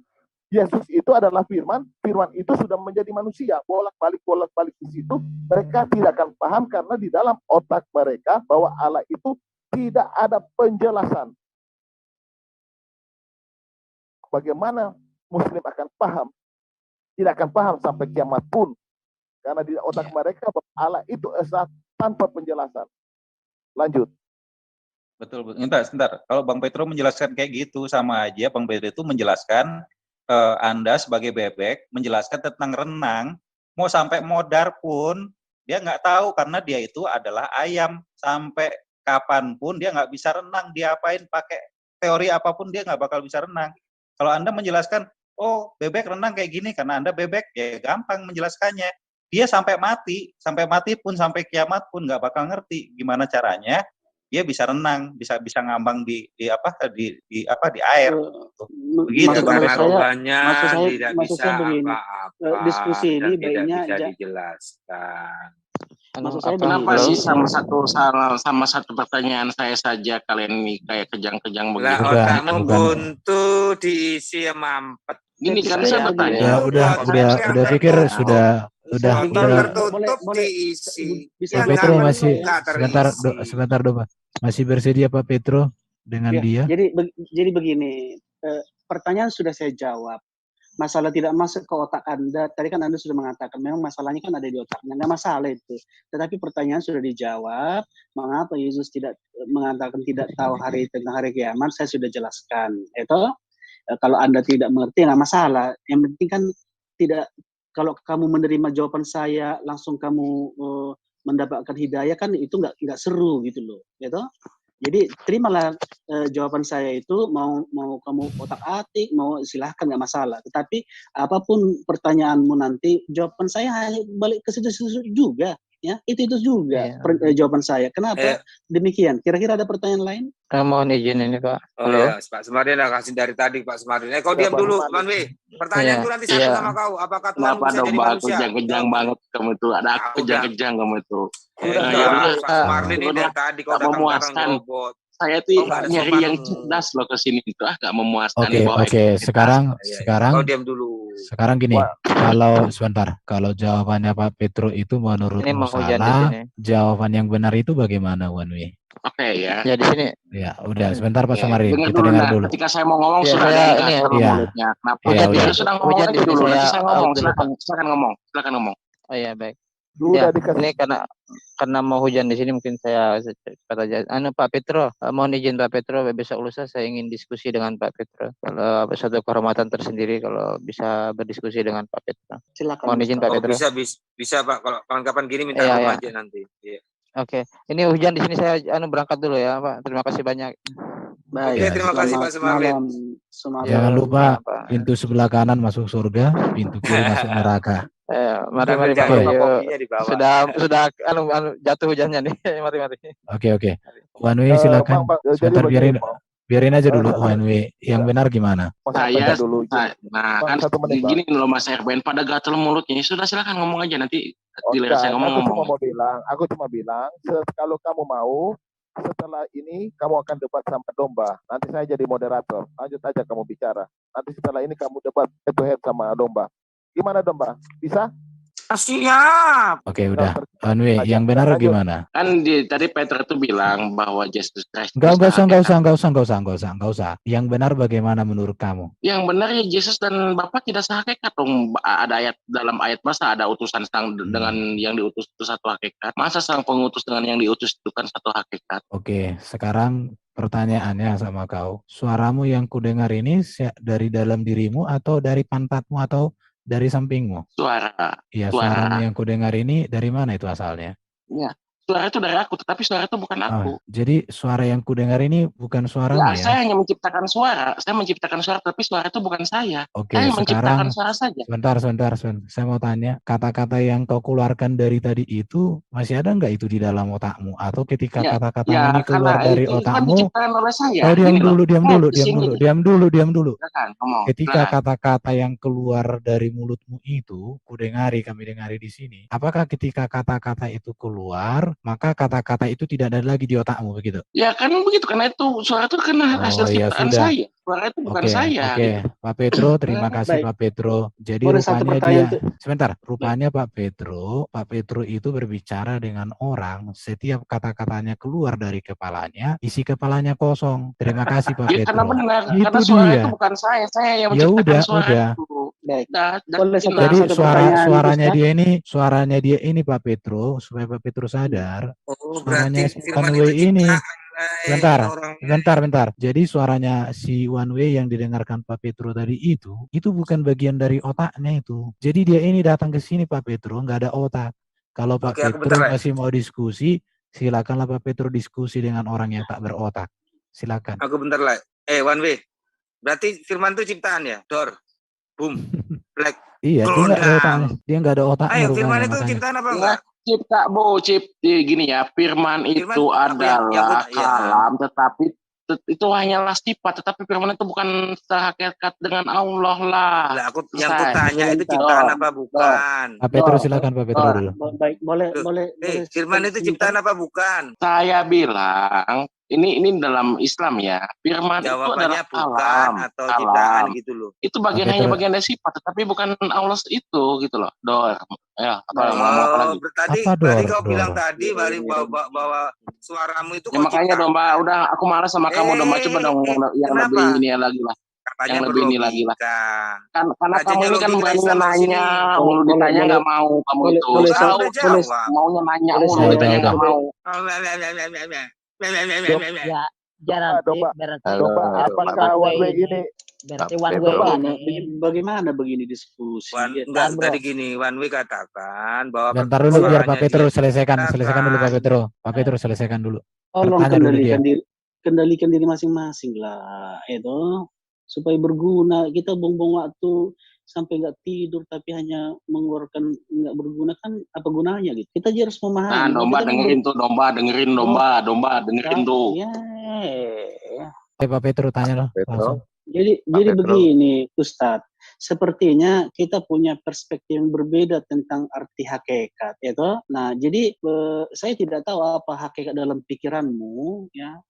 Yesus itu adalah firman, firman itu sudah menjadi manusia. Bolak-balik di situ, mereka tidak akan paham karena di dalam otak mereka bahwa Allah itu tidak ada penjelasan. Bagaimana Muslim akan paham? Tidak akan paham sampai kiamat pun. Karena di otak mereka bahwa Allah itu esa tanpa penjelasan. Lanjut. Betul. Sebentar. Kalau Bang Petro menjelaskan kayak gitu, sama aja Bang Petro itu menjelaskan Anda sebagai bebek, menjelaskan tentang renang, mau sampai modar pun, dia nggak tahu karena dia itu adalah ayam. Sampai kapanpun dia nggak bisa renang, dia apain pakai teori apapun dia nggak bakal bisa renang. Kalau Anda menjelaskan, oh bebek renang kayak gini karena Anda bebek, ya gampang menjelaskannya. Dia sampai mati pun, sampai kiamat pun nggak bakal ngerti gimana caranya dia bisa renang, bisa ngambang di air. Begitu karena rupanya tidak bisa apa-apa. Diskusi ini baiknya bisa dijelaskan. Maksud saya kenapa sih sama satu pertanyaan saya saja kalian ini kayak kejang-kejang begitu? Otakmu buntu diisi mampet. Gini kan saya bertanya. Udah pikir sudah tertutup diisi. Pak Petro masih sebentar Pak. Masih bersedia Pak Petro dengan dia? Jadi begini, pertanyaan sudah saya jawab. Masalah tidak masuk ke otak Anda, tadi kan Anda sudah mengatakan memang masalahnya kan ada di otaknya, nggak masalah itu. Tetapi pertanyaan sudah dijawab, mengapa Yesus tidak mengatakan tidak tahu tentang hari kiamat, saya sudah jelaskan. Itu kalau Anda tidak mengerti nggak masalah. Yang penting kan tidak, kalau kamu menerima jawaban saya langsung kamu mendapatkan hidayah kan itu nggak seru gitu loh, gitu. Jadi terimalah jawaban saya itu, mau kamu otak-atik, mau silahkan nggak masalah. Tetapi apapun pertanyaanmu nanti, jawaban saya hanya balik ke situ juga, ya itu juga jawaban saya. Kenapa demikian? Kira-kira ada pertanyaan lain? Mohon izin ini Pak. Ya, Pak Sumardi udah kasih dari tadi Pak Sumardi. Kau diam dulu, Manwi. Pertanyaan itu nanti saya sama kau. Apakah Tuhan bisa jadi manusia? Kejang banget kamu itu. Ada kejang kamu itu. Pak Sumardi ini dari tadi kau datang robot. Saya tuh nyari yang cerdas loh ke sini itu gak memuaskan. Oke. Sekarang kau diam dulu. Sekarang gini, kalau jawabannya Pak Petro itu menurutmu salah, jawaban yang benar itu bagaimana, Wanwi? Oke ya. Ya di sini. Ya, udah sebentar Pak Samari, kita dengar dulu. Ketika saya mau ngomong sudah ada mulutnya. Kenapa? Dia sudah ngomong aja dulu. Nanti saya ngomong. Silakan ngomong. Oh iya baik. Ya, ini karena mau hujan di sini mungkin saya kata aja. Pak Petro, mohon izin Pak Petro, besok lusa saya ingin diskusi dengan Pak Petro. Kalau satu kehormatan tersendiri kalau bisa berdiskusi dengan Pak Petro. Silakan. Mohon izin Pak Petro. Bisa Pak, kalau kapan-kapan gini minta aja nanti. Iya. Oke, ini hujan di sini saya berangkat dulu ya Pak. Terima kasih banyak. Baik. Oke, terima kasih Pak Sumardi. Jangan lupa pintu sebelah kanan masuk surga, pintu kiri masuk neraka. Mari Pak. Sudah jatuh hujannya nih. Mari. Oke. Wanwi silakan. Sebentar biarin aja dulu Wanwi. Yang benar gimana? Saya dulu. Nah, kan gini loh Mas Erben, pada gatel mulutnya. Sudah silakan ngomong aja nanti. Saya ngomong. Aku cuma bilang, kalau kamu mau, setelah ini kamu akan debat sama Domba. Nanti saya jadi moderator. Lanjut aja kamu bicara. Nanti setelah ini kamu debat head to head sama Domba. Gimana Domba? Bisa? Siap. Oke, udah. Wanwi, yang benar gimana? Kan tadi Peter itu bilang bahwa Yesus Kristus. Enggak usah. Yang benar bagaimana menurut kamu? Yang benar ya Yesus dan Bapa tidak sehakikat dong. Ada ayat dalam ayat masa ada utusan sang dengan yang diutus itu satu hakikat. Masa sang pengutus dengan yang diutus itu kan satu hakikat. Oke, sekarang pertanyaannya sama kau. Suaramu yang kudengar ini dari dalam dirimu atau dari pantatmu atau dari sampingmu? Suara. Iya, Suara. suaramu yang kudengar ini dari mana itu asalnya? Ya, suara itu dari aku, tetapi suara itu bukan aku. Jadi suara yang kudengar ini bukan suaramu Ya, ya? saya hanya menciptakan suara. Saya menciptakan suara, tapi suara itu bukan saya. Oke, Saya menciptakan sekarang suara saja. sebentar. Saya mau tanya, kata-kata yang kau keluarkan dari tadi itu masih ada nggak itu di dalam otakmu? Atau ketika Ya, kata-kata ya, ini keluar karena dari itu kan otakmu, diciptakan oleh saya. kau diam Gini loh. dulu. Diam dulu. Silakan, Ketika silakan. kata-kata yang keluar dari mulutmu itu, kami dengari di sini. Apakah ketika kata-kata itu keluar, maka kata-kata itu tidak ada lagi di otakmu begitu? Ya kan begitu, karena itu suara itu karena hasil Oh ya ciptaan sudah. saya. Suara itu bukan saya. Oke, Gitu. Pak Petro, terima kasih Baik. Pak Petro. Jadi Boleh satu rupanya pertanyaan dia, tuh? sebentar, rupanya Pak Petro itu berbicara dengan orang, setiap kata-katanya keluar dari kepalanya, isi kepalanya kosong. Terima kasih Pak Ya karena Petro. benar, Itu karena suara dia. itu bukan saya yang Ya menciptakan udah. suara itu. Baik. Dan Boleh Jadi satu pertanyaan, suaranya dia ini Pak Petro, supaya Pak Petro sadar, Oh, suaranya berarti si firman One itu Way ini. ciptaan Bentar. Jadi suaranya si One Way yang didengarkan Pak Petro tadi itu bukan bagian dari otaknya itu. Jadi dia ini datang ke sini Pak Petro, nggak ada otak. Kalau Pak Oke, aku Petro bentar, masih mau diskusi, silakanlah Pak Petro diskusi dengan orang yang tak berotak. Silakan. Aku bentar lah. One Way. Berarti firman itu ciptaan ya? Dor. Boom. Black. Iya, dia nggak ada otaknya. Ayo, firman itu makanya. ciptaan apa Ya, enggak? Gini ya, firman itu adalah kalam, tetapi itu hanyalah sifat, tetapi firman itu bukan sehakikat dengan Allah lah. Lah, yang aku tanya itu ciptaan apa bukan? Pak Petro silakan Pak Petro dulu. Baik, boleh. Firman itu ciptaan apa bukan? Saya bilang ini dalam Islam ya, firman jawabannya itu adalah bukan kalam, atau ciptaan gitu loh. Itu hanya bagian dari sifat, tetapi bukan Allah itu gitu loh. Dor. Ya, apa lagi? Tadi kau bilang tadi bahwa suaramu itu ya, makanya Domba, udah aku malas sama kamu Domba, coba dong yang lebih ini lagi lah. Katanya yang lebih ini lagi lah. Karena kamu ini kan berani nanya, mulu ditanya nggak mau kamu itu. Maunya nanya mulu ditanya nggak mau. Ya, jangan berarti apakah One Way ini berarti One Way ini bagaimana begini diskusi? Enggak, tadi gini, One Way katakan bahwa bentar dulu biar Pak Petro selesaikan dulu Pak Petro. Pak Petro selesaikan dulu. Tolong kendalikan diri masing-masing lah, itu supaya berguna. Kita buang-buang waktu sampai nggak tidur tapi hanya mengeluarkan nggak berguna, kan apa gunanya gitu. Kita harus memahami. Nah, Domba dengerin tuh, Domba dengerin tuh. Ya. Pak Petro tanya loh langsung. Jadi begini Ustadz, sepertinya kita punya perspektif yang berbeda tentang arti hakikat, ya toh. Nah, jadi saya tidak tahu apa hakikat dalam pikiranmu, ya,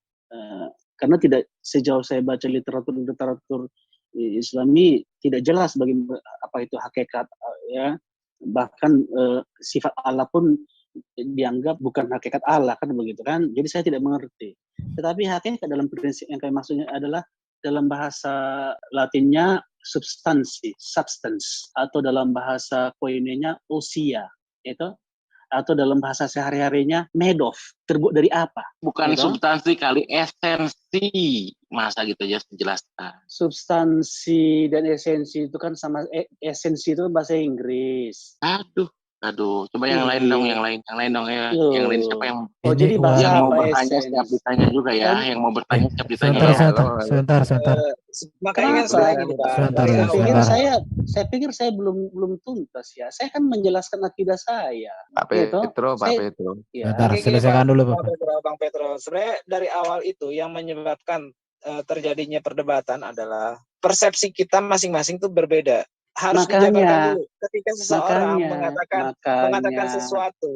karena tidak sejauh saya baca literatur Islami tidak jelas bagaimana apa itu hakikat, ya. Bahkan sifat Allah pun dianggap bukan hakikat Allah, kan begitu kan. Jadi saya tidak mengerti. Tetapi hakikat dalam prinsip yang kayak maksudnya adalah dalam bahasa Latinnya substance, atau dalam bahasa koinenya ousia, itu, atau dalam bahasa sehari-harinya made of, terbuat dari apa? Bukan gitu? Substansi kali, esensi, masa gitu ya jelaskan. Substansi dan esensi itu kan sama, esensi itu bahasa Inggris. Aduh, coba yang lain dong, yang lain ya. Yang lain siapa yang jadi bahasa yang mau apa bertanya setiap ditanya juga ya, yang mau bertanya setiap ditanya. Sebentar. Makanya saya gini Pak. Saya pikir saya belum tuntas ya. Saya kan menjelaskan akidah saya. Pak Petro. Sebentar, selesaikan dulu Bang Petro. Sebenarnya dari awal itu yang menyebabkan terjadinya perdebatan adalah persepsi kita masing-masing itu berbeda. Harus dijabarkan dulu ketika seseorang mengatakan sesuatu.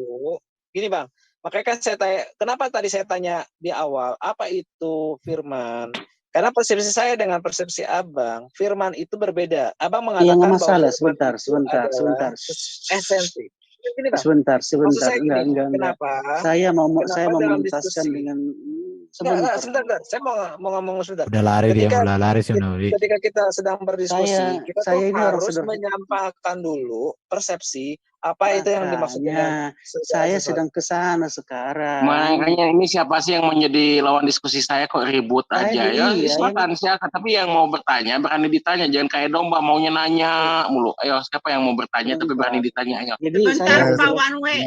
Gini Bang, makanya kan saya tanya, kenapa tadi saya tanya di awal apa itu firman? Karena persepsi saya dengan persepsi Abang, firman itu berbeda. Abang mengatakan bahwa masalah sebentar. Esensi. Gini, Bang. Sebentar. Enggak. Kenapa? Saya mau menuntaskan dengan Sebentar. Saya mau ngomong sebentar. Udah lari dia, mulai lari sih. Ketika kita sedang berdiskusi, kita tuh ini harus menyampaikan dulu persepsi apa itu yang dimaksud dengan saya sedang ke sana sekarang. Makanya ini siapa sih yang menjadi lawan diskusi saya kok ribut aja ya? Silakan. Tapi yang mau bertanya berani ditanya, jangan kayak domba maunya nanya mulu. Ayo, siapa yang mau bertanya tapi berani ditanya? Ayo. Jadi bentar Pak One Way,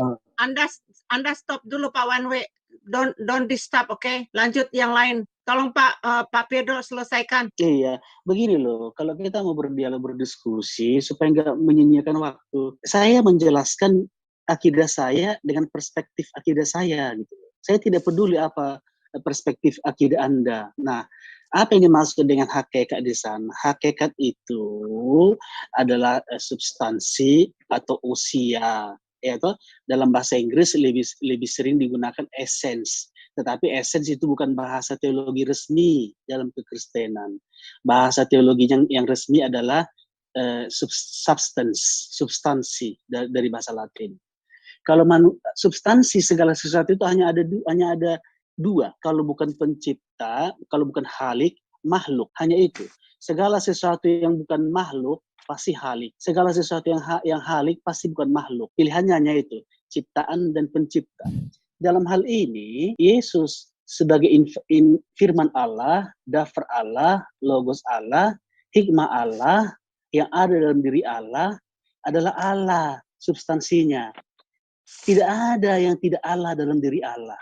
Anda stop dulu Pak One Way. Don't disturb, oke? Lanjut yang lain. Tolong Pak Pedro selesaikan. Iya, begini loh. Kalau kita mau berdialog berdiskusi supaya nggak menyia-nyiakan waktu, saya menjelaskan akidah saya dengan perspektif akidah saya gitu. Saya tidak peduli apa perspektif akidah Anda. Nah, apa yang dimaksud dengan hakikat di sana? Hakikat itu adalah substansi atau usia. Yaitu dalam bahasa Inggris lebih sering digunakan essence. Tetapi essence itu bukan bahasa teologi resmi dalam kekristenan. Bahasa teologi yang resmi adalah substansi dari bahasa Latin. Kalau substansi segala sesuatu itu hanya ada dua. Kalau bukan pencipta, kalau bukan halik, makhluk. Hanya itu. Segala sesuatu yang bukan makhluk pasti halik. Segala sesuatu yang halik pasti bukan makhluk. Pilihannya hanya itu, ciptaan dan pencipta. Dalam hal ini, Yesus sebagai firman Allah, daftar Allah, logos Allah, hikmah Allah, yang ada dalam diri Allah, adalah Allah, substansinya. Tidak ada yang tidak Allah dalam diri Allah.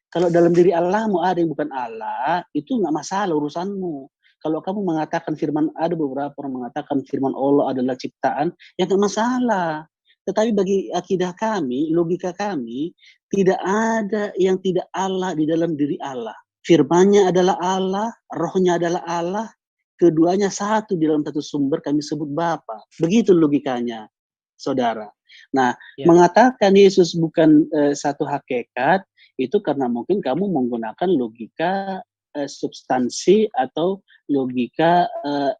Kalau dalam diri Allah mau ada yang bukan Allah, itu nggak masalah urusanmu. Kalau kamu mengatakan firman, ada beberapa orang mengatakan firman Allah adalah ciptaan, ya nggak masalah. Tetapi bagi akidah kami, logika kami, tidak ada yang tidak Allah di dalam diri Allah. Firman-Nya adalah Allah, rohnya adalah Allah, keduanya satu di dalam satu sumber, kami sebut Bapa. Begitu logikanya, saudara. Nah, mengatakan Yesus bukan satu hakikat, itu karena mungkin kamu menggunakan logika substansi atau logika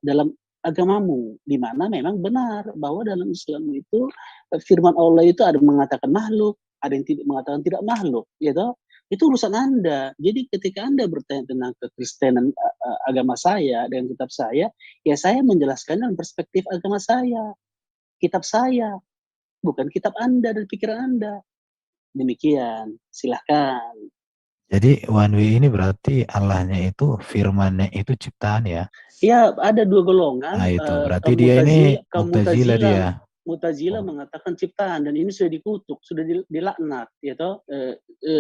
dalam agamamu, di mana memang benar bahwa dalam Islam itu firman Allah itu ada mengatakan makhluk, ada yang tidak mengatakan tidak makhluk, gitu. Itu urusan Anda. Jadi ketika Anda bertanya tentang kekristenan agama saya dan kitab saya, ya saya menjelaskan dalam perspektif agama saya, kitab saya, bukan kitab Anda dan pikiran Anda. Demikian, silahkan. Jadi One Way ini berarti Allahnya itu, firmannya itu ciptaan ya? Iya, ada dua golongan. Nah itu berarti dia ini Mu'tazilah dia. Mu'tazilah mengatakan ciptaan dan ini sudah dikutuk, sudah dilaknat, yaitu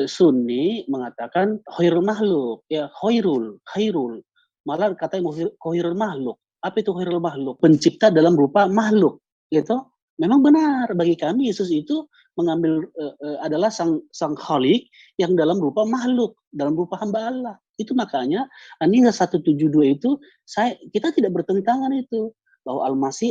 Sunni mengatakan khairul makhluk, ya khairul, malah katanya khairul makhluk. Apa itu khairul makhluk? Pencipta dalam rupa makhluk, gitu. Memang benar bagi kami Yesus itu mengambil adalah sang khalik yang dalam rupa makhluk, dalam rupa hamba Allah. Itu makanya Aniha 172 itu kita tidak bertentangan itu bahwa Al-Masih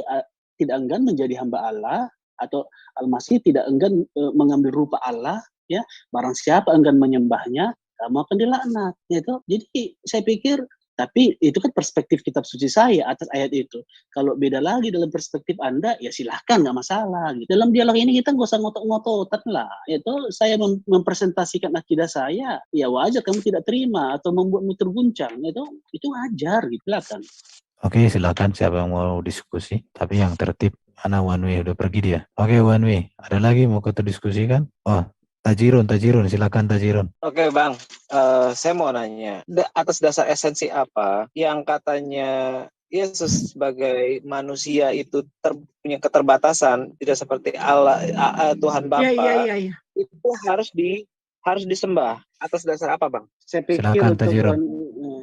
tidak enggan menjadi hamba Allah atau Al-Masih tidak enggan mengambil rupa Allah, ya. Barang siapa enggan menyembahnya, kamu akan dilaknat, gitu. Jadi saya pikir, tapi itu kan perspektif kitab suci saya atas ayat itu. Kalau beda lagi dalam perspektif Anda, ya silahkan, nggak masalah. Gitu. Dalam dialog ini kita nggak usah ngotot-ngototan lah. Itu saya mempresentasikan akidah saya, ya wajar kamu tidak terima atau membuatmu terguncang. Itu wajar, gitu lah kan. Oke, silakan siapa yang mau diskusi. Tapi yang tertib, One Way udah pergi dia. Oke, One Way, ada lagi mau kita diskusikan? Oh, Tajirun, silakan Tajirun. Oke Bang, saya mau nanya, atas dasar esensi apa yang katanya Yesus sebagai manusia itu punya keterbatasan, tidak seperti Allah, Tuhan Bapa, itu harus disembah. Atas dasar apa Bang? Saya pikir silakan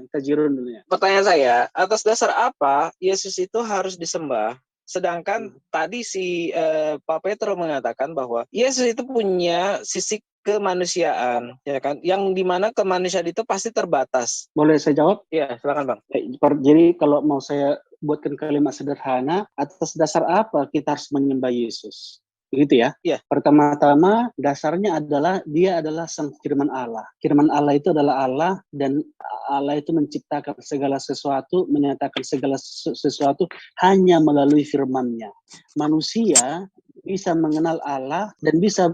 Tajirun dulu ya. Pertanyaan saya, atas dasar apa Yesus itu harus disembah? Sedangkan tadi si Pak Petro mengatakan bahwa Yesus itu punya sisi kemanusiaan, ya kan? Yang dimana kemanusiaan itu pasti terbatas. Boleh saya jawab? Ya, silakan Bang. Jadi kalau mau saya buatkan kalimat sederhana, atas dasar apa kita harus menyembah Yesus? Begitu ya? Iya. Pertama-tama dasarnya adalah dia adalah sang firman Allah. Firman Allah itu adalah Allah dan Allah itu menciptakan segala sesuatu, menyatakan segala sesuatu hanya melalui firman-Nya. Manusia bisa mengenal Allah dan bisa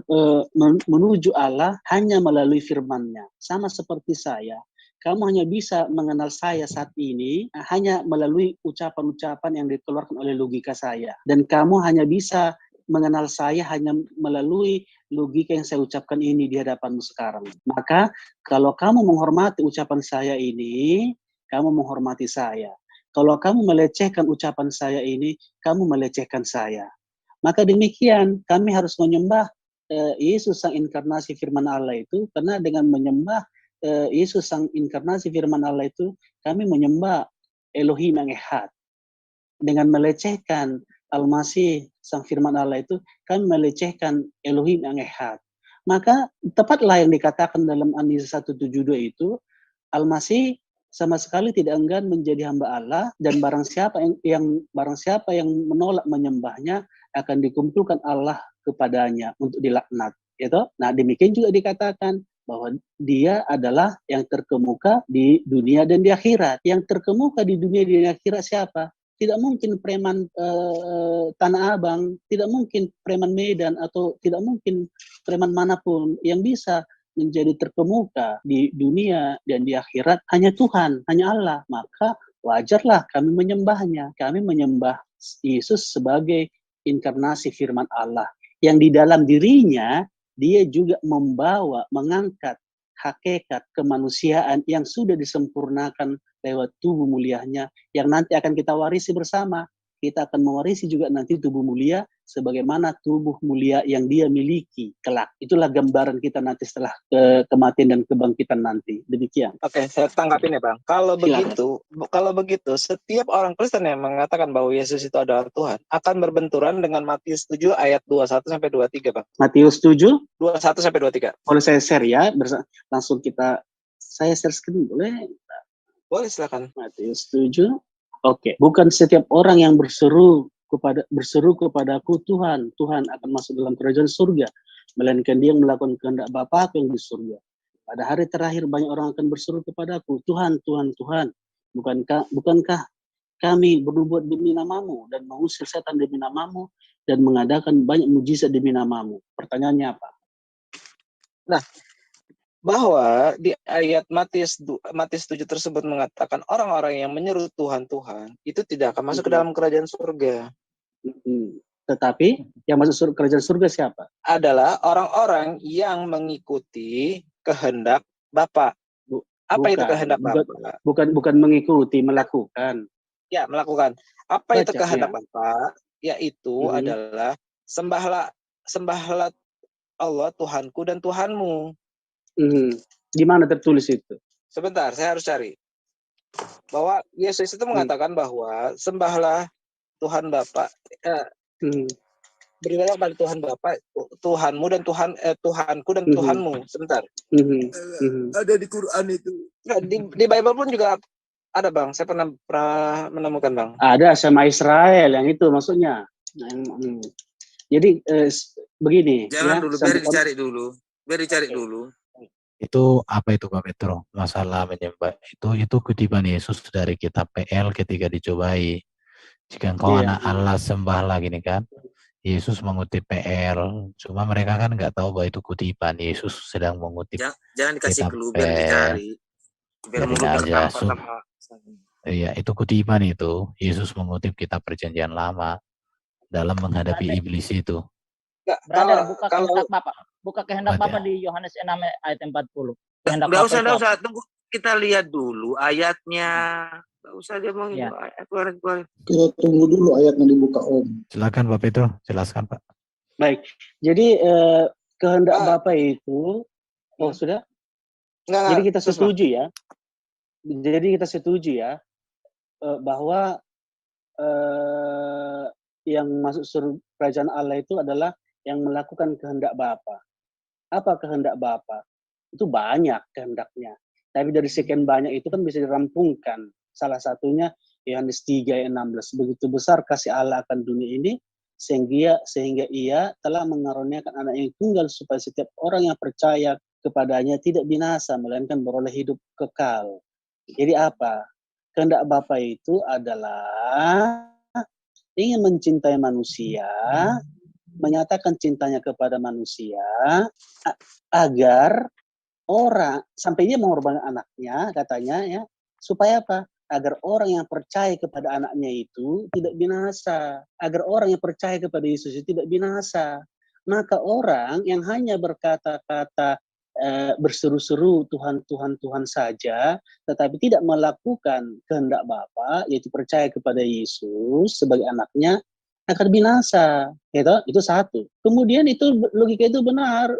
menuju Allah hanya melalui firman-Nya. Sama seperti saya. kamu hanya bisa mengenal saya saat ini hanya melalui ucapan-ucapan yang dikeluarkan oleh logika saya. Dan kamu hanya bisa mengenal saya hanya melalui logika yang saya ucapkan ini di hadapanmu sekarang. Maka kalau kamu menghormati ucapan saya ini, kamu menghormati saya. Kalau kamu melecehkan ucapan saya ini, kamu melecehkan saya. Maka demikian, kami harus menyembah Yesus sang inkarnasi firman Allah itu, karena dengan menyembah Yesus sang inkarnasi firman Allah itu, kami menyembah Elohim yang Echad. Dengan melecehkan Al-Masih sang firman Allah itu, kami melecehkan Elohim yang Echad. Maka tepatlah yang dikatakan dalam An-Nisa 172 itu, Al-Masih sama sekali tidak enggan menjadi hamba Allah, dan barang siapa yang menolak menyembahnya akan dikumpulkan Allah kepadanya untuk dilaknat. Gitu? Nah, demikian juga dikatakan bahwa dia adalah yang terkemuka di dunia dan di akhirat. Yang terkemuka di dunia dan di akhirat siapa? Tidak mungkin preman Tanah Abang, tidak mungkin preman Medan, atau tidak mungkin preman manapun yang bisa menjadi terkemuka di dunia dan di akhirat. Hanya Tuhan, hanya Allah. Maka wajarlah kami menyembahnya. Kami menyembah Yesus sebagai inkarnasi firman Allah, yang di dalam dirinya dia juga mengangkat hakikat kemanusiaan yang sudah disempurnakan lewat tubuh mulianya, yang nanti akan kita warisi bersama. Kita akan mewarisi juga nanti tubuh mulia sebagaimana tubuh mulia yang dia miliki kelak. Itulah gambaran kita nanti setelah kematian dan kebangkitan nanti. Demikian. Oke, saya tanggapin ya Bang. Kalau begitu, setiap orang Kristen yang mengatakan bahwa Yesus itu adalah Tuhan akan berbenturan dengan Matius 7 ayat 21 sampai 23, Bang. Matius 7 21 sampai 23. Boleh saya share ya? Langsung saya share screen boleh? Boleh, silakan. Matius 7. Oke. Bukan setiap orang yang berseru kepadaku, Tuhan, Tuhan akan masuk dalam kerajaan surga, melainkan dia yang melakukan kehendak Bapa-Ku yang di surga. Pada hari terakhir banyak orang akan berseru kepadaku, Tuhan, Tuhan, Tuhan, bukankah kami bernubuat demi namamu dan mengusir setan demi namamu dan mengadakan banyak mujizat demi namamu? Pertanyaannya apa? Nah, bahwa di ayat Matius 7 tersebut mengatakan orang-orang yang menyeru Tuhan Tuhan itu tidak akan masuk ke dalam kerajaan surga. Tetapi yang masuk kerajaan surga siapa? Adalah orang-orang yang mengikuti kehendak Bapa. Apa itu kehendak Bapa? Bukan mengikuti, melakukan. Ya, melakukan. Apa itu kehendak Bapa? Yaitu adalah sembahlah Allah Tuhanku dan Tuhanmu. Di mana tertulis itu? Sebentar, saya harus cari. Bahwa Yesus itu mengatakan bahwa sembahlah Tuhan Bapa, beribadah kepada Tuhan Bapa, Tuhanmu dan Tuhanku dan Tuhanmu. Sebentar. Ada di Quran itu. Di Bible pun juga ada, Bang. Saya pernah menemukan, Bang. Ada sama Israel yang itu maksudnya. Jadi begini. Jangan dulu, biar dicari dulu. Itu apa itu Pak Petro? Masalah menyembah itu kutipan Yesus dari kitab PL ketika dicobai. Jika engkau anak Allah sembahlah gini kan. Yesus mengutip PL. Cuma mereka kan nggak tahu bahwa itu kutipan. Yesus sedang mengutip. Jangan dikasih kitab clue, biar dicari. Biar aja. Iya, itu kutipan itu. Yesus mengutip kitab Perjanjian Lama dalam menghadapi iblis itu. Buka kehendak Bapa di Yohanes 6 ayat 40. Enggak usah, tunggu kita lihat dulu ayatnya. Enggak usah dia mau ayat keluarin. Kita tunggu dulu ayatnya dibuka, Om. Silakan Pak Petro, jelaskan Pak. Baik. Jadi kehendak Bapa itu sudah? Jadi kita setuju ya. Jadi kita setuju ya bahwa yang masuk surga kerajaan Allah itu adalah yang melakukan kehendak Bapa. Apa kehendak Bapa? Itu banyak kehendaknya. Tapi dari sekian banyak itu kan bisa dirampungkan. Salah satunya Yohanes 3 ayat 16. Begitu besar kasih Allah akan dunia ini sehingga ia telah mengaruniakan anak yang tunggal supaya setiap orang yang percaya kepadanya tidak binasa melainkan beroleh hidup kekal. Jadi apa? Kehendak Bapa itu adalah ingin mencintai manusia, menyatakan cintanya kepada manusia agar orang, sampai dia mengorbankan anaknya, katanya ya, supaya apa? Agar orang yang percaya kepada anaknya itu tidak binasa. Agar orang yang percaya kepada Yesus itu tidak binasa. Maka orang yang hanya berkata-kata berseru-seru Tuhan, Tuhan, Tuhan saja, tetapi tidak melakukan kehendak Bapa, yaitu percaya kepada Yesus sebagai anaknya, akan binasa. Gitu? Itu satu. Kemudian itu logika itu benar.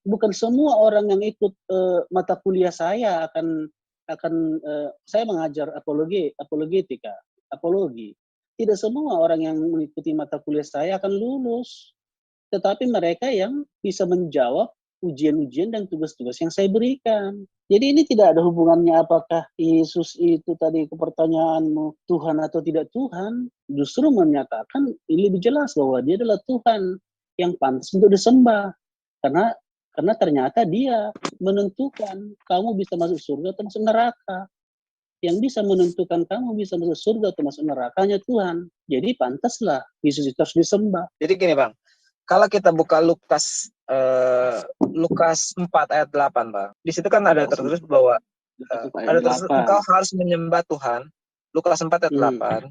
Bukan semua orang yang ikut mata kuliah saya akan saya mengajar apologetika, apologi. Tidak semua orang yang mengikuti mata kuliah saya akan lulus. Tetapi mereka yang bisa menjawab ujian-ujian dan tugas-tugas yang saya berikan. Jadi ini tidak ada hubungannya apakah Yesus itu tadi ke pertanyaanmu Tuhan atau tidak Tuhan. Justru menyatakan ini lebih jelas bahwa dia adalah Tuhan yang pantas untuk disembah. Karena ternyata dia menentukan kamu bisa masuk surga atau masuk neraka. Yang bisa menentukan kamu bisa masuk surga atau masuk nerakanya Tuhan. Jadi pantaslah Yesus itu harus disembah. Jadi gini Bang, kalau kita buka Lukas 4 ayat 8 Bang, di situ kan ada tertulis bahwa engkau harus menyembah Tuhan. Lukas 4 ayat 8,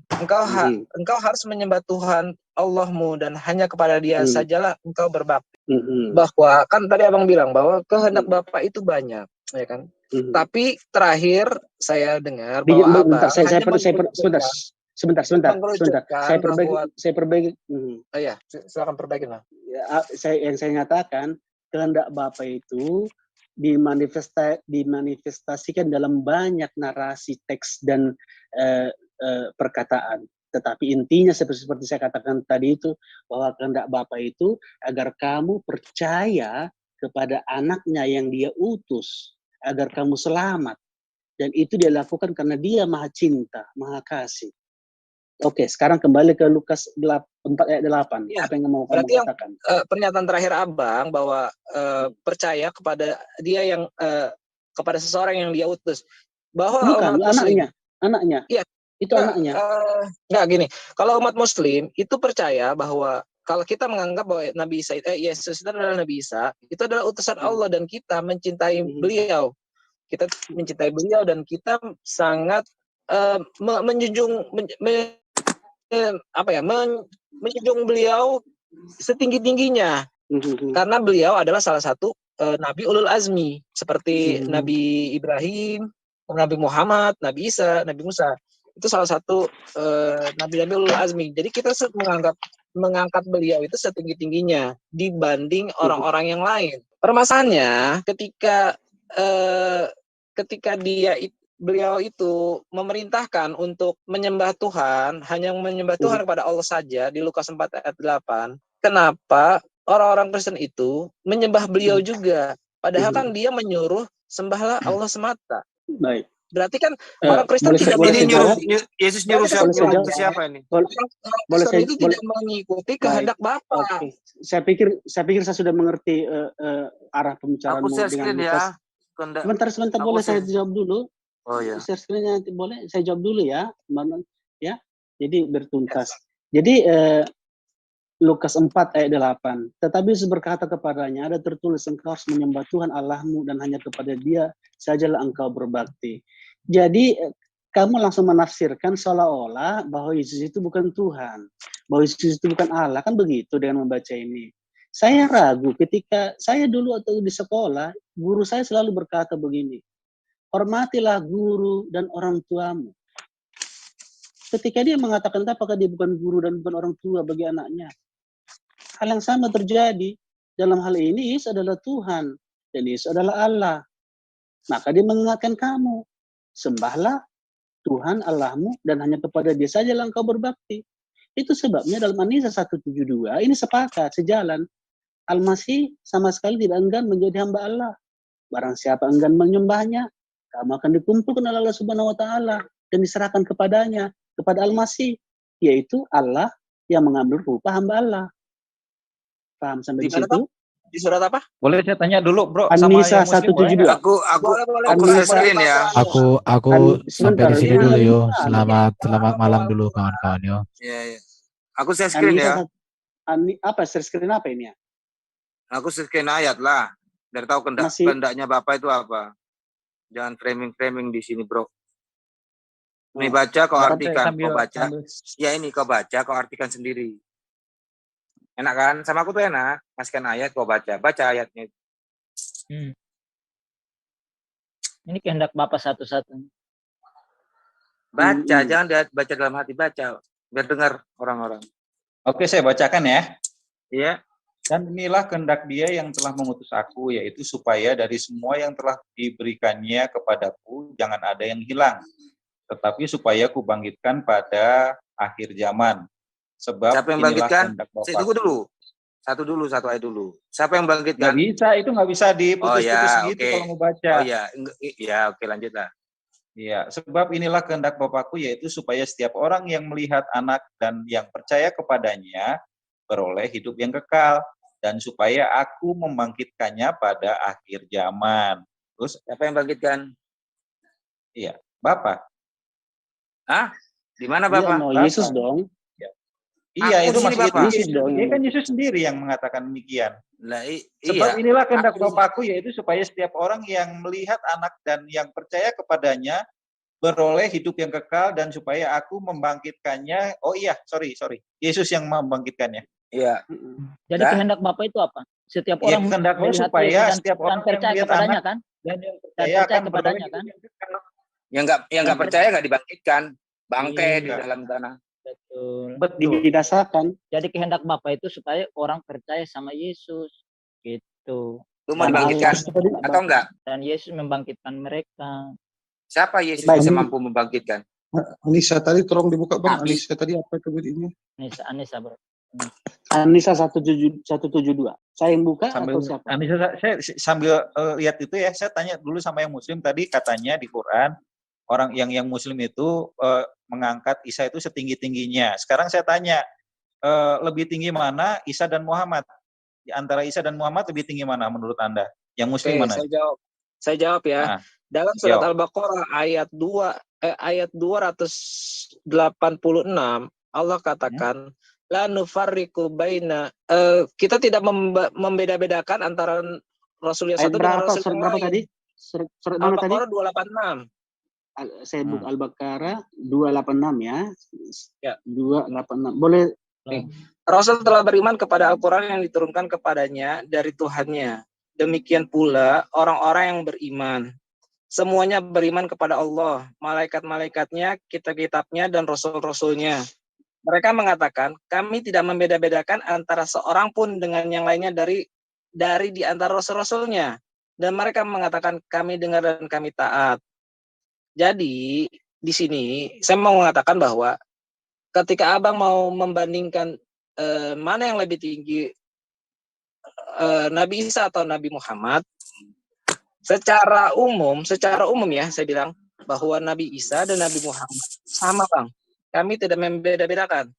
engkau harus menyembah Tuhan Allahmu dan hanya kepada Dia sajalah engkau berbakti. Bahwa kan tadi Abang bilang bahwa kehendak Bapa itu banyak, ya kan? Tapi terakhir saya dengar bahwa Abang sebentar. Saya perbaiki. Iya, silakan perbaiki lah. Yang saya nyatakan kehendak Bapa itu dimanifestasikan dalam banyak narasi teks dan perkataan. Tetapi intinya seperti saya katakan tadi itu bahwa kehendak Bapa itu agar kamu percaya kepada anaknya yang Dia utus, agar kamu selamat. Dan itu Dia lakukan karena Dia maha cinta, maha kasih. Oke, sekarang kembali ke Lukas 4 ayat 8. Ya, apa yang mau kamu katakan? Pernyataan terakhir Abang bahwa percaya kepada Dia yang kepada seseorang yang Dia utus. Bahwa bukan anaknya. Iya, itu anaknya. Enggak gini. Kalau umat Muslim itu percaya bahwa kalau kita menganggap bahwa Nabi Isa Yesus itu adalah Nabi Isa, itu adalah utusan Allah dan kita mencintai beliau. Kita mencintai beliau dan kita sangat menjunjung beliau setinggi-tingginya. Karena beliau adalah salah satu Nabi Ulul Azmi seperti Nabi Ibrahim, Nabi Muhammad, Nabi Isa, Nabi Musa. Itu salah satu Nabi-Nabi Ulul Azmi. Jadi kita mengangkat beliau itu setinggi-tingginya dibanding orang-orang yang lain. Permasalahannya ketika beliau itu memerintahkan untuk menyembah Tuhan, hanya menyembah Tuhan kepada Allah saja di Lukas 4 ayat 8. Kenapa orang-orang Kristen itu menyembah beliau juga? Padahal kan dia menyuruh sembahlah Allah semata. Baik. Berarti kan orang Kristen Yesus nyuruh siapa ini? Kristen itu tidak mengikuti kehendak Bapa. Saya pikir saya sudah mengerti arah pembicaraanmu dengan Lukas. Sebentar boleh saya jawab dulu. Oh ya. Share screen-nya nanti boleh saya jawab dulu ya. Ya. Jadi bertuntas. Jadi Lukas 4 ayat 8. Tetapi Yesus berkata kepadanya, ada tertulis engkau harus menyembah Tuhan Allahmu dan hanya kepada Dia sajalah engkau berbakti. Jadi kamu langsung menafsirkan seolah-olah bahwa Yesus itu bukan Tuhan, bahwa Yesus itu bukan Allah, kan begitu dengan membaca ini. Saya ragu ketika saya dulu atau di sekolah, guru saya selalu berkata begini, hormatilah guru dan orang tuamu. Ketika dia mengatakan apakah dia bukan guru dan bukan orang tua bagi anaknya. Hal yang sama terjadi. Dalam hal ini Yesus adalah Tuhan dan Yesus adalah Allah. Maka dia mengingatkan kamu, sembahlah Tuhan Allahmu dan hanya kepada Dia sajalah engkau berbakti. Itu sebabnya dalam An-Nisa 172 ini sepakat, sejalan. Al-Masih sama sekali tidak enggan menjadi hamba Allah. Barang siapa enggan menyembahnya, kamu akan dikumpulkan oleh Allah Subhanahu wa taala dan diserahkan kepadanya, kepada Al-Masih, yaitu Allah yang mengambil rupa hamba Allah. Paham sampai di situ? Di surat apa? Boleh saya tanya dulu, Bro, An-Nisa 172. Aku screen ya. Aku sampai di sini dulu yo. Selamat malam dulu kawan-kawan yo. Iya. Aku share screen ya. Apa share screen apa ini ya? Aku share screen ayat lah. Biar tahu kehendaknya Bapak itu apa. Jangan framing di sini, bro. Ini baca, kau artikan. Kau baca. Ya ini kau baca, kau artikan sendiri. Enak kan? Sama aku tuh enak. Masukkan ayat, kau baca. Baca ayatnya. Ini kehendak Bapak satu-satu. Baca, jangan baca dalam hati, baca. Biar dengar orang-orang. Oke, saya bacakan ya. Iya. Dan inilah kehendak Dia yang telah mengutus aku, yaitu supaya dari semua yang telah diberikannya kepadaku, jangan ada yang hilang, tetapi supaya kubangkitkan pada akhir zaman. Sebab siapa yang bangkitkan? Tunggu dulu. Satu ayat dulu. Siapa yang bangkitkan? Nggak bisa diputus-putus gitu kalau mau baca. Oh ya, oke, lanjutlah. Ya, sebab inilah kehendak Bapakku, yaitu supaya setiap orang yang melihat anak dan yang percaya kepadanya beroleh hidup yang kekal, dan supaya aku membangkitkannya pada akhir zaman. Terus siapa yang bangkitkan? Iya, Bapak. Hah? Di mana Bapak? Iya, Yesus dong. Iya, itu maksudnya Yesus dong. Dia kan Yesus sendiri yang mengatakan demikian. Iya. Sebab inilah kehendak Bapakku, yaitu supaya setiap orang yang melihat anak dan yang percaya kepadanya beroleh hidup yang kekal, dan supaya aku membangkitkannya. Oh iya, sorry. Yesus yang membangkitkannya. Iya. Jadi kehendak Bapak itu apa? Setiap orang kehendaknya supaya setiap orang percaya kepadanya kan? Dan yang percaya kepadanya kan? Yang nggak percaya nggak dibangkitkan, bangkai di dalam tanah. Betul. Didasarkan. Jadi kehendak Bapak itu supaya orang percaya sama Yesus. Gitu. Lu mau dibangkitkan atau enggak? Dan Yesus membangkitkan mereka. Siapa Yesus bisa mampu membangkitkan? Anissa tadi tolong dibuka Bang. Anissa tadi apa itu ini? Anissa bro. Anissa 172. Saya yang buka atau siapa? Anissa, saya sambil lihat itu ya, saya tanya dulu sama yang Muslim tadi, katanya di Quran orang yang Muslim itu mengangkat Isa itu setinggi-tingginya. Sekarang saya tanya, lebih tinggi mana Isa dan Muhammad? Di antara Isa dan Muhammad lebih tinggi mana menurut Anda? Yang Muslim mana? Saya jawab ya. Dalam surat Al-Baqarah ayat 286 Allah katakan la nufarriqu baina, kita tidak membeda-bedakan antara Rasul yang satu dengan Rasul yang lain. Tadi? Surat mana tadi? Al-Baqarah 286. Saya buka Al-Baqarah 286 ya. Ya. 286. Boleh. Rasul telah beriman kepada Al-Quran yang diturunkan kepadanya dari Tuhannya. Demikian pula orang-orang yang beriman. Semuanya beriman kepada Allah, malaikat-malaikatnya, kitab-kitabnya, dan rasul-rasulnya. Mereka mengatakan, kami tidak membeda-bedakan antara seorang pun dengan yang lainnya dari di antara rasul-rasulnya. Dan mereka mengatakan, kami dengar dan kami taat. Jadi, di sini saya mau mengatakan bahwa ketika Abang mau membandingkan mana yang lebih tinggi, Nabi Isa atau Nabi Muhammad, secara umum ya, saya bilang bahwa Nabi Isa dan Nabi Muhammad sama, Bang. Kami tidak membeda-bedakan.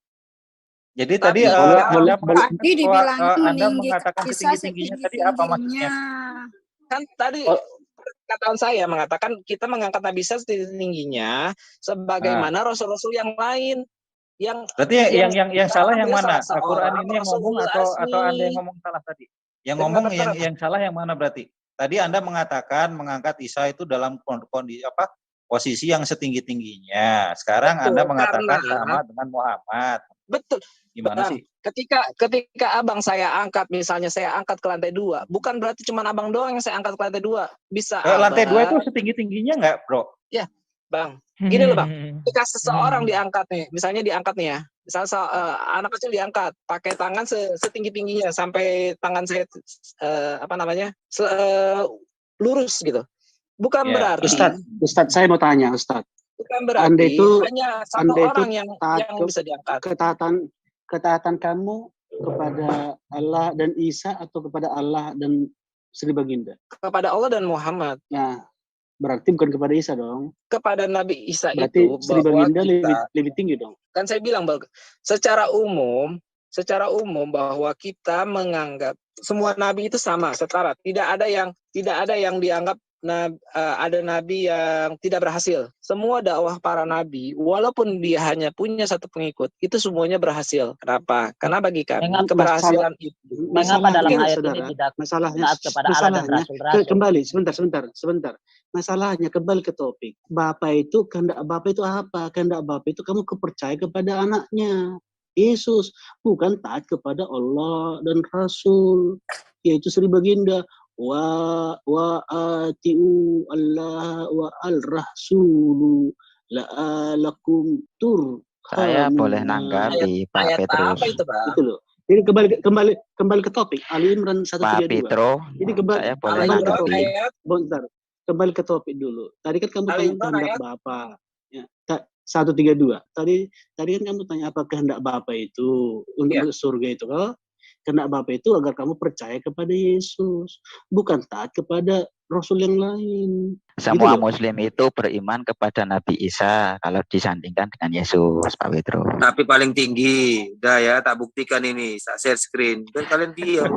Jadi tadi Anda mengatakan setinggi-tingginya tadi apa maksudnya? Kan tadi perkataan saya mengatakan kita mengangkat Nabi Isa setinggi-tingginya sebagaimana rasul-rasul yang lain. Berarti yang salah yang mana? Al-Quran ini yang ngomong atau Anda yang ngomong salah tadi? Yang ngomong yang salah yang mana berarti? Tadi Anda mengatakan mengangkat Isa itu dalam kondisi posisi yang setinggi-tingginya. Sekarang Anda mengatakan sama dengan Muhammad. Betul. Gimana sih? Ketika Abang saya angkat, misalnya saya angkat ke lantai 2, bukan berarti cuma Abang doang yang saya angkat ke lantai 2. Bisa lantai 2 itu setinggi-tingginya nggak, Bro? Ya, Bang. Gini loh, Bang. Ketika seseorang diangkat nih, misalnya diangkat nih ya. Misalnya anak kecil diangkat, pakai tangan setinggi-tingginya sampai tangan saya lurus gitu. Bukan berarti Ustadz, saya mau tanya, Ustadz. Bukan berarti hanya satu orang yang bisa diangkat. Ketaatan kamu kepada Allah dan Isa atau kepada Allah dan Sri Baginda? Kepada Allah dan Muhammad. Nah, berarti bukan kepada Isa dong. Kepada Nabi Isa berarti itu Sri Baginda lebih tinggi dong. Kan saya bilang bahwa secara umum bahwa kita menganggap semua nabi itu sama, setara. Tidak ada yang dianggap ada nabi yang tidak berhasil. Semua dakwah para nabi, walaupun dia hanya punya satu pengikut, itu semuanya berhasil. Kenapa? Karena bagi kami keberhasilan itu. Mengapa dalam ayat saudara, ini tidak masalahnya, taat kepada Allah dan rasul-rasul? Kembali sebentar. Masalahnya kembali ke topik. Kehendak Bapa itu apa? Kehendak Bapa itu kamu percaya kepada anaknya, Yesus, bukan taat kepada Allah dan Rasul, yaitu Sri Baginda. Wa atiu Allah wa al rasulu la'alakum turhamuna. Saya boleh nanggapi Pak Petrus. Apa itu, Pak? Itu loh. Jadi kembali ke topik Ali Imran 132. Pak Petro, Jadi saya boleh nanggapi. Bentar. Kembali ke topik dulu. Tadi kan kamu tanya kehendak Bapa. Ya, 132. Tadi kan kamu tanya apa kehendak Bapa itu untuk surga itu. Kehendak Bapa itu agar kamu percaya kepada Yesus, bukan taat kepada Rasul yang lain. Semua gitu Muslim itu beriman kepada Nabi Isa kalau disandingkan dengan Yesus, Pak Petro. Tapi paling tinggi, udah ya, tak buktikan ini, tak share screen. Dan kalian diam.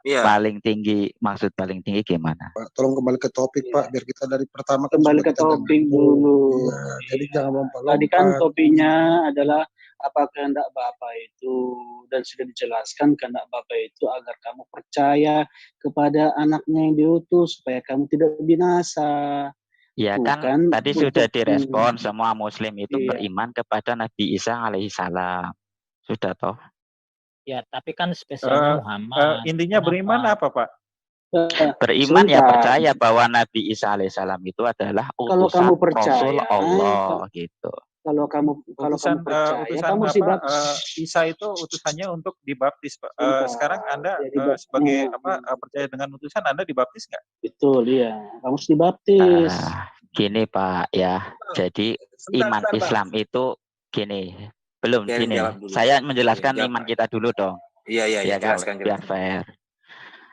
Iya. Paling tinggi, maksud paling tinggi gimana? Pak, tolong kembali ke topik Pak, biar kita dari pertama kembali ke topik dulu. Ya, jadi jangan lompat-lompat. Tadi kan topiknya adalah apa kehendak Bapa itu, dan sudah dijelaskan kehendak Bapa itu agar kamu percaya kepada anaknya yang diutus supaya kamu tidak binasa. Ya kan tadi sudah direspon, semua Muslim itu beriman kepada Nabi Isa alaihissalam. Sudah toh? Ya, tapi kan spesialnya Muhammad. Intinya beriman apa, Pak? Beriman ya percaya bahwa Nabi Isa alaihissalam itu adalah utusan Rasul Allah gitu. Kalau kamu percaya, kamu Isa itu utusannya untuk dibaptis, Pak. Sekarang Anda sebagai percaya dengan utusan Anda dibaptis nggak? Betul, iya. Kamu harus dibaptis. Gini Pak ya. Jadi iman Islam itu gini. Belum gini. Saya menjelaskan iman kita dulu dong. Iya, jelaskan. Biar fair.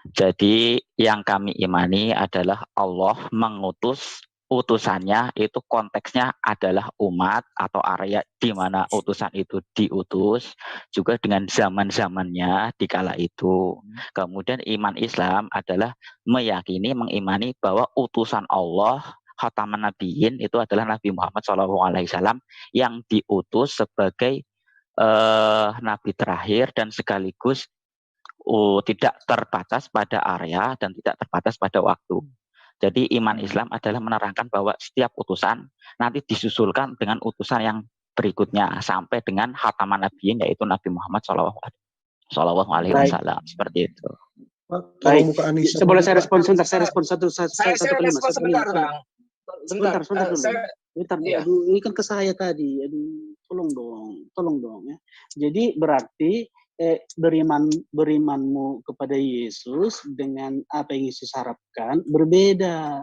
Jadi yang kami imani adalah Allah mengutus utusannya, itu konteksnya adalah umat atau area di mana utusan itu diutus, juga dengan zaman-zamannya di kala itu. Kemudian iman Islam adalah meyakini, mengimani bahwa utusan Allah khataman nabiyyin itu adalah Nabi Muhammad SAW yang diutus sebagai nabi terakhir dan sekaligus tidak terbatas pada area dan tidak terbatas pada waktu. Jadi iman Islam adalah menerangkan bahwa setiap utusan nanti disusulkan dengan utusan yang berikutnya sampai dengan khataman nabiyyin yaitu Nabi Muhammad Shallallahu Alaihi Wasallam. Seperti itu. Baik, boleh saya respon sebentar. Saya respon satu kalimat. Sebentar dulu. Ini kan ke saya tadi. Tolong dong ya. Jadi berarti berimanmu kepada Yesus dengan apa yang Yesus harapkan berbeda.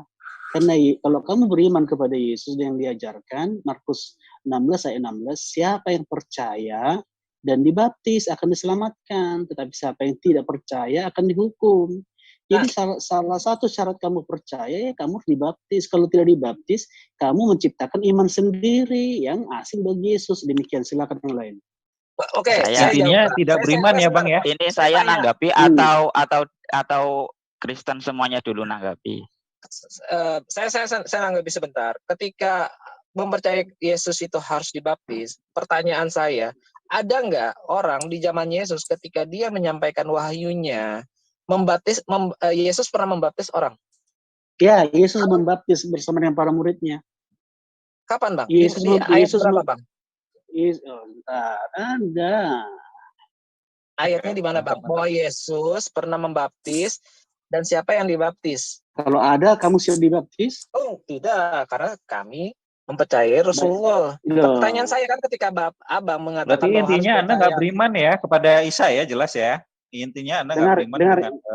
Karena kalau kamu beriman kepada Yesus yang diajarkan, Markus 16 ayat 16, siapa yang percaya dan dibaptis akan diselamatkan, tetapi siapa yang tidak percaya akan dihukum. Jadi salah satu syarat kamu percaya ya kamu dibaptis. Kalau tidak dibaptis, kamu menciptakan iman sendiri yang asing bagi Yesus. Demikian, silakan yang lain. Oke, intinya tidak beriman ya Bang ya. Ini saya nanggapi atau Kristen semuanya dulu nanggapi. Saya nanggapi sebentar. Ketika mempercayai Yesus itu harus dibaptis, pertanyaan saya, ada nggak orang di zaman Yesus ketika dia menyampaikan wahyunya Yesus pernah membaptis orang? Ya, Yesus membaptis bersama dengan para muridnya. Kapan Bang? Yesus berapa Bang? Ada. Ayatnya di mana Bang? Bahwa Yesus pernah membaptis dan siapa yang dibaptis? Kalau ada, kamu siap dibaptis? Oh tidak, karena kami mempercayai Rasulullah. Pertanyaan saya kan ketika Abang mengatakan berarti intinya Anda nggak beriman ya kepada Isa ya, jelas ya. Intinya Anda nggak beriman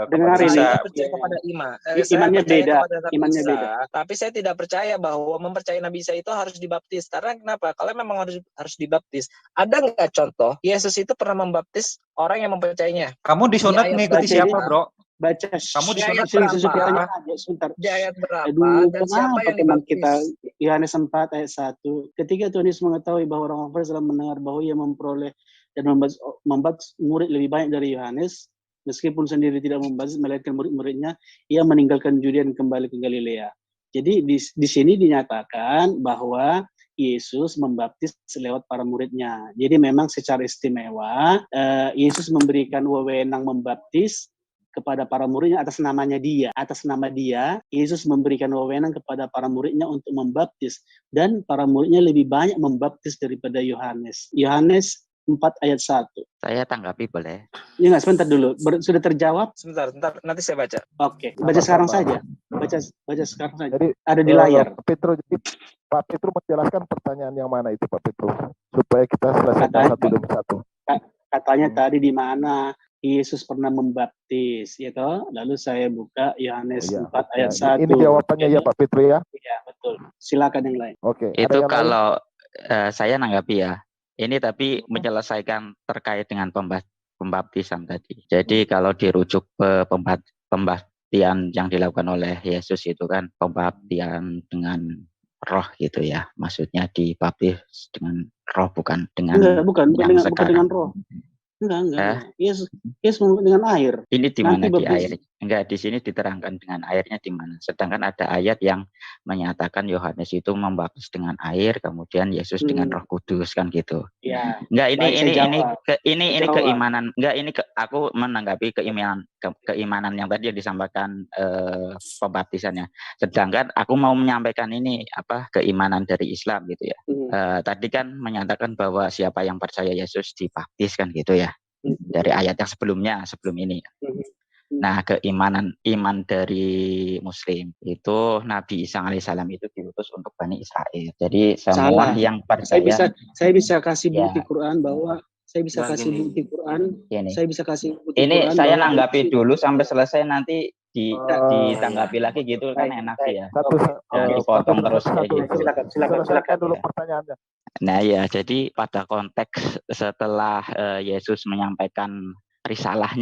kepada Isa. Saya percaya kepada iman. Imannya beda. Imannya beda. Tapi saya tidak percaya bahwa mempercayai Nabi Isa itu harus dibaptis. Karena kenapa? Kalau memang harus dibaptis, ada nggak contoh Yesus itu pernah membaptis orang yang mempercayainya? Kamu disunat mengikuti siapa, Bro? Baca. Kamu disunat sebentar. Di ayat berapa? Dan siapa yang teman kita Yohanes 4 ayat 1. Ketika Tuhan Yesus mengetahui bahwa orang Farisi telah mendengar bahwa ia memperoleh dan membuat murid lebih banyak dari Yohanes, meskipun sendiri tidak membaptis, melainkan murid-muridnya, ia meninggalkan Yudea dan kembali ke Galilea. Jadi di sini dinyatakan bahwa Yesus membaptis lewat para muridnya. Jadi memang secara istimewa Yesus memberikan wewenang membaptis kepada para muridnya atas namanya dia. Atas nama dia, Yesus memberikan wewenang kepada para muridnya untuk membaptis. Dan para muridnya lebih banyak membaptis daripada Yohanes. Yohanes 4 ayat 1. Saya tanggapi boleh? Ya nggak, sebentar dulu. Sudah terjawab? Sebentar, nanti saya baca. Oke, baca sekarang saja. Baca sekarang saja. Jadi, ada di layar. Pak Petro menjelaskan pertanyaan yang mana itu Pak Petro? Supaya kita selesaikan satu demi satu. Katanya tadi di mana Yesus pernah membaptis, ya toh? Lalu saya buka Yohanes 4 ayat 1. Ini jawabannya ya Pak Petro ya? Iya, betul. Silakan yang lain. Oke. Itu kalau saya nanggapi ya. Ini tapi menyelesaikan terkait dengan pembaptisan tadi. Jadi kalau dirujuk ke pembaptian yang dilakukan oleh Yesus itu kan pembaptian dengan roh gitu ya. Maksudnya dibaptis dengan roh bukan dengan bukan dengan roh. Enggak. Yesus dengan air. Ini di mana di air? Enggak, di sini diterangkan dengan airnya di mana. Sedangkan ada ayat yang menyatakan Yohanes itu membaptis dengan air, kemudian Yesus dengan Roh Kudus kan gitu. Ya. Enggak, ini keimanan. Enggak, ini aku menanggapi keimanan yang tadi yang disampaikan pembaptisannya. Sedangkan aku mau menyampaikan ini keimanan dari Islam gitu ya. Tadi kan menyatakan bahwa siapa yang percaya Yesus dibaptis kan gitu ya. Dari ayat yang sebelum ini. Nah, iman dari Muslim itu Nabi Isa alaihissalam itu diutus untuk Bani Israel. Jadi semua yang percaya. Saya bisa kasih bukti Quran bahwa saya bisa kasih bukti Quran. Ini saya nanggapi dulu sampai selesai, nanti ditanggapi lagi gitu kan enak sih ya. Jangan dipotong terus kayak gitu. Silakan dulu pertanyaannya. Nah ya, jadi pada konteks setelah Yesus menyampaikan risalah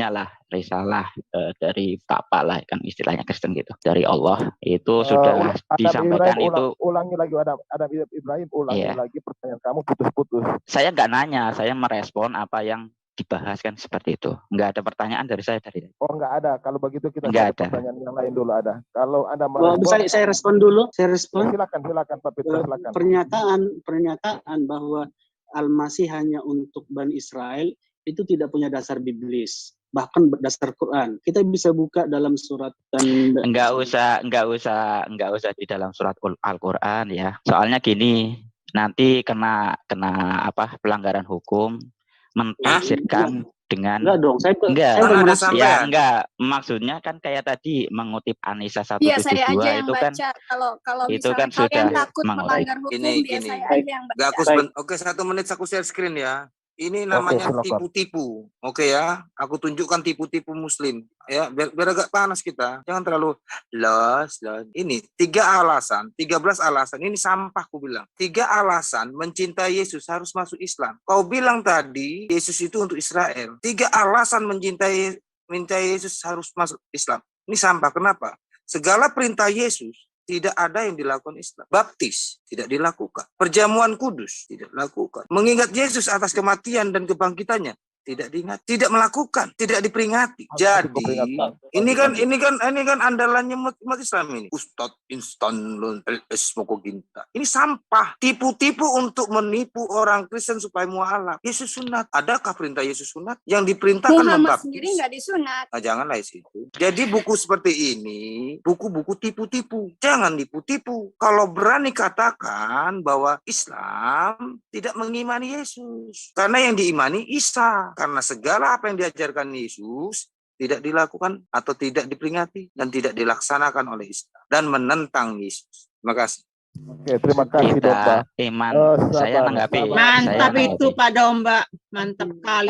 dari Bapa lah kan istilahnya Kristen gitu, dari Allah itu sudah disampaikan itu. Ulangi lagi Adam Ibrahim, lagi pertanyaan kamu putus-putus. Saya nggak nanya, saya merespon apa yang dibahas kan seperti itu. Nggak ada pertanyaan dari saya tadi. Oh, nggak ada. Kalau begitu kita pertanyaan yang lain dulu ada. Kalau Anda saya respon dulu. Silakan Pak Peter, silakan. Pernyataan bahwa Al-Masih hanya untuk Bani Israel itu tidak punya dasar biblis, bahkan dasar Quran. Kita bisa buka dalam surat dan enggak usah di dalam surat Al-Quran ya. Soalnya gini, nanti kena pelanggaran hukum mentafsirkan dengan enggak dong, enggak, maksudnya kan kayak tadi mengutip An-Nisa 172 itu kan kalau itu kan sudah melanggar hukum saya aja yang baca. Oke, 1 menit aku share screen ya. Ini namanya tipu-tipu. Oke ya, aku tunjukkan tipu-tipu Muslim ya, biar agak panas kita. Jangan terlalu los. Ini 13 alasan. Ini sampah aku bilang. 3 alasan mencintai Yesus harus masuk Islam. Kau bilang tadi Yesus itu untuk Israel. 3 alasan mencintai Yesus harus masuk Islam. Ini sampah. Kenapa? Segala perintah Yesus tidak ada yang dilakukan Islam. Baptis tidak dilakukan. Perjamuan kudus tidak dilakukan. Mengingat Yesus atas kematian dan kebangkitannya tidak diingat, tidak melakukan, tidak diperingati. Jadi ini kan andalannya umat Islam ini. Ustadz instan LS Mokoginta. Ini sampah, tipu-tipu untuk menipu orang Kristen supaya mualaf. Yesus sunat. Adakah perintah Yesus sunat? Yang diperintahkan Muhammad sendiri nggak disunat. Nah, janganlah itu. Jadi buku seperti ini, buku-buku tipu-tipu. Jangan tipu-tipu. Kalau berani katakan bahwa Islam tidak mengimani Yesus, karena yang diimani Isa. Karena segala apa yang diajarkan Yesus tidak dilakukan atau tidak diperingati dan tidak dilaksanakan oleh Islam dan menentang Yesus. Terima kasih. Oke, terima kasih Domba. Saya nanggapi. Mantap itu Pak Domba, mantap kali.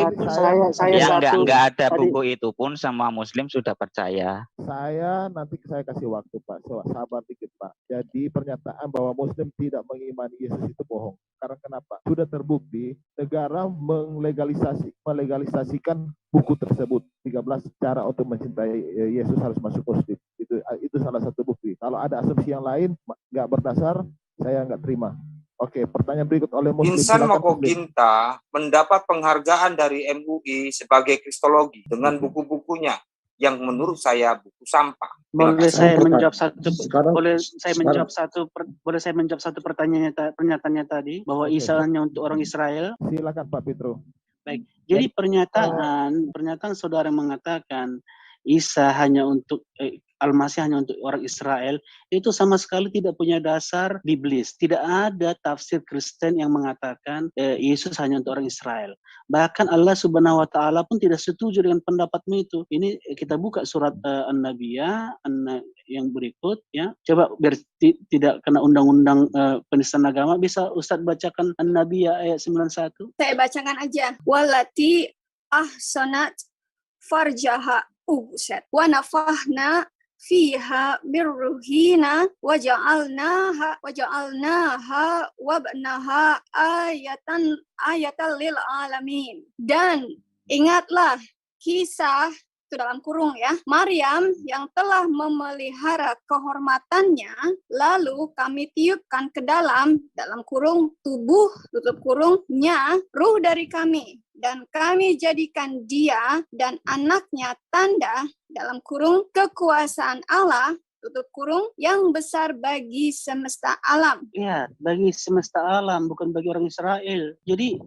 Saya nggak ada buku itu pun semua Muslim sudah percaya. Nanti saya kasih waktu Pak, sabar dikit Pak. Jadi pernyataan bahwa Muslim tidak mengimani Yesus itu bohong. Karena kenapa? Sudah terbukti negara melegalisasikan buku tersebut. 13 cara untuk mencintai Yesus harus masuk Muslim. Itu salah satu bukti. Kalau ada asumsi yang lain nggak berdasar, saya nggak terima. Oke, pertanyaan berikut oleh Muslim. Insan Silakan, Moko Muslim. Ginta mendapat penghargaan dari MUI sebagai kristologi dengan buku-bukunya yang menurut saya buku sampah. Boleh saya menjawab satu pertanyaannya tadi bahwa Isa hanya untuk orang Israel. Silakan Pak Petro. Baik. Jadi pernyataan saudara mengatakan Isa hanya untuk Al-Masih hanya untuk orang Israel, itu sama sekali tidak punya dasar biblis. Tidak ada tafsir Kristen yang mengatakan Yesus hanya untuk orang Israel. Bahkan Allah Subhanahu wa taala pun tidak setuju dengan pendapatmu itu. Ini kita buka surat An-Nabiyah yang berikut ya. Coba biar tidak kena undang-undang penistaan agama, bisa Ustadz bacakan An-Nabiyah ayat 91? Saya bacakan aja. Walati ahsanat farjaha ubuset wa nafahna fiha birruhina waja'alnaha wabnaha ayatan lil alamin. Dan ingatlah kisah itu dalam kurung ya, Maryam yang telah memelihara kehormatannya, lalu kami tiupkan ke dalam kurung tubuh, tutup kurungnya, ruh dari kami. Dan kami jadikan dia dan anaknya tanda dalam kurung kekuasaan Allah, tutup kurung yang besar bagi semesta alam. Ya, bagi semesta alam, bukan bagi orang Israel. Jadi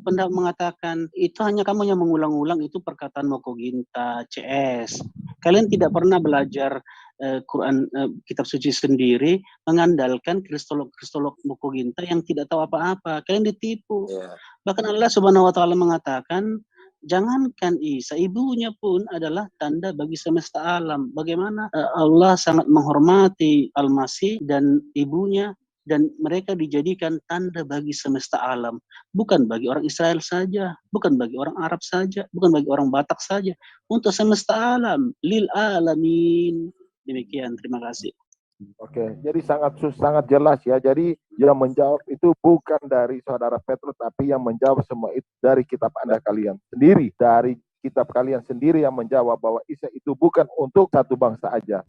pendapat mengatakan itu hanya kamu yang mengulang-ulang, itu perkataan Moko Ginta, CS. Kalian tidak pernah belajar Quran, kitab suci sendiri, mengandalkan kristolog Moko Ginta yang tidak tahu apa-apa. Kalian ditipu. Yeah. Bahkan Allah Subhanahu wa taala mengatakan, jangankan Isa, ibunya pun adalah tanda bagi semesta alam. Bagaimana Allah sangat menghormati Al-Masih dan ibunya, dan mereka dijadikan tanda bagi semesta alam. Bukan bagi orang Israel saja, bukan bagi orang Arab saja, bukan bagi orang Batak saja. Untuk semesta alam, lil alamin. Demikian, terima kasih. Oke, jadi sangat jelas ya. Jadi yang menjawab itu bukan dari saudara Petrus, tapi yang menjawab semua itu dari kitab Anda kalian sendiri. Dari kitab kalian sendiri yang menjawab bahwa Isa itu bukan untuk satu bangsa aja.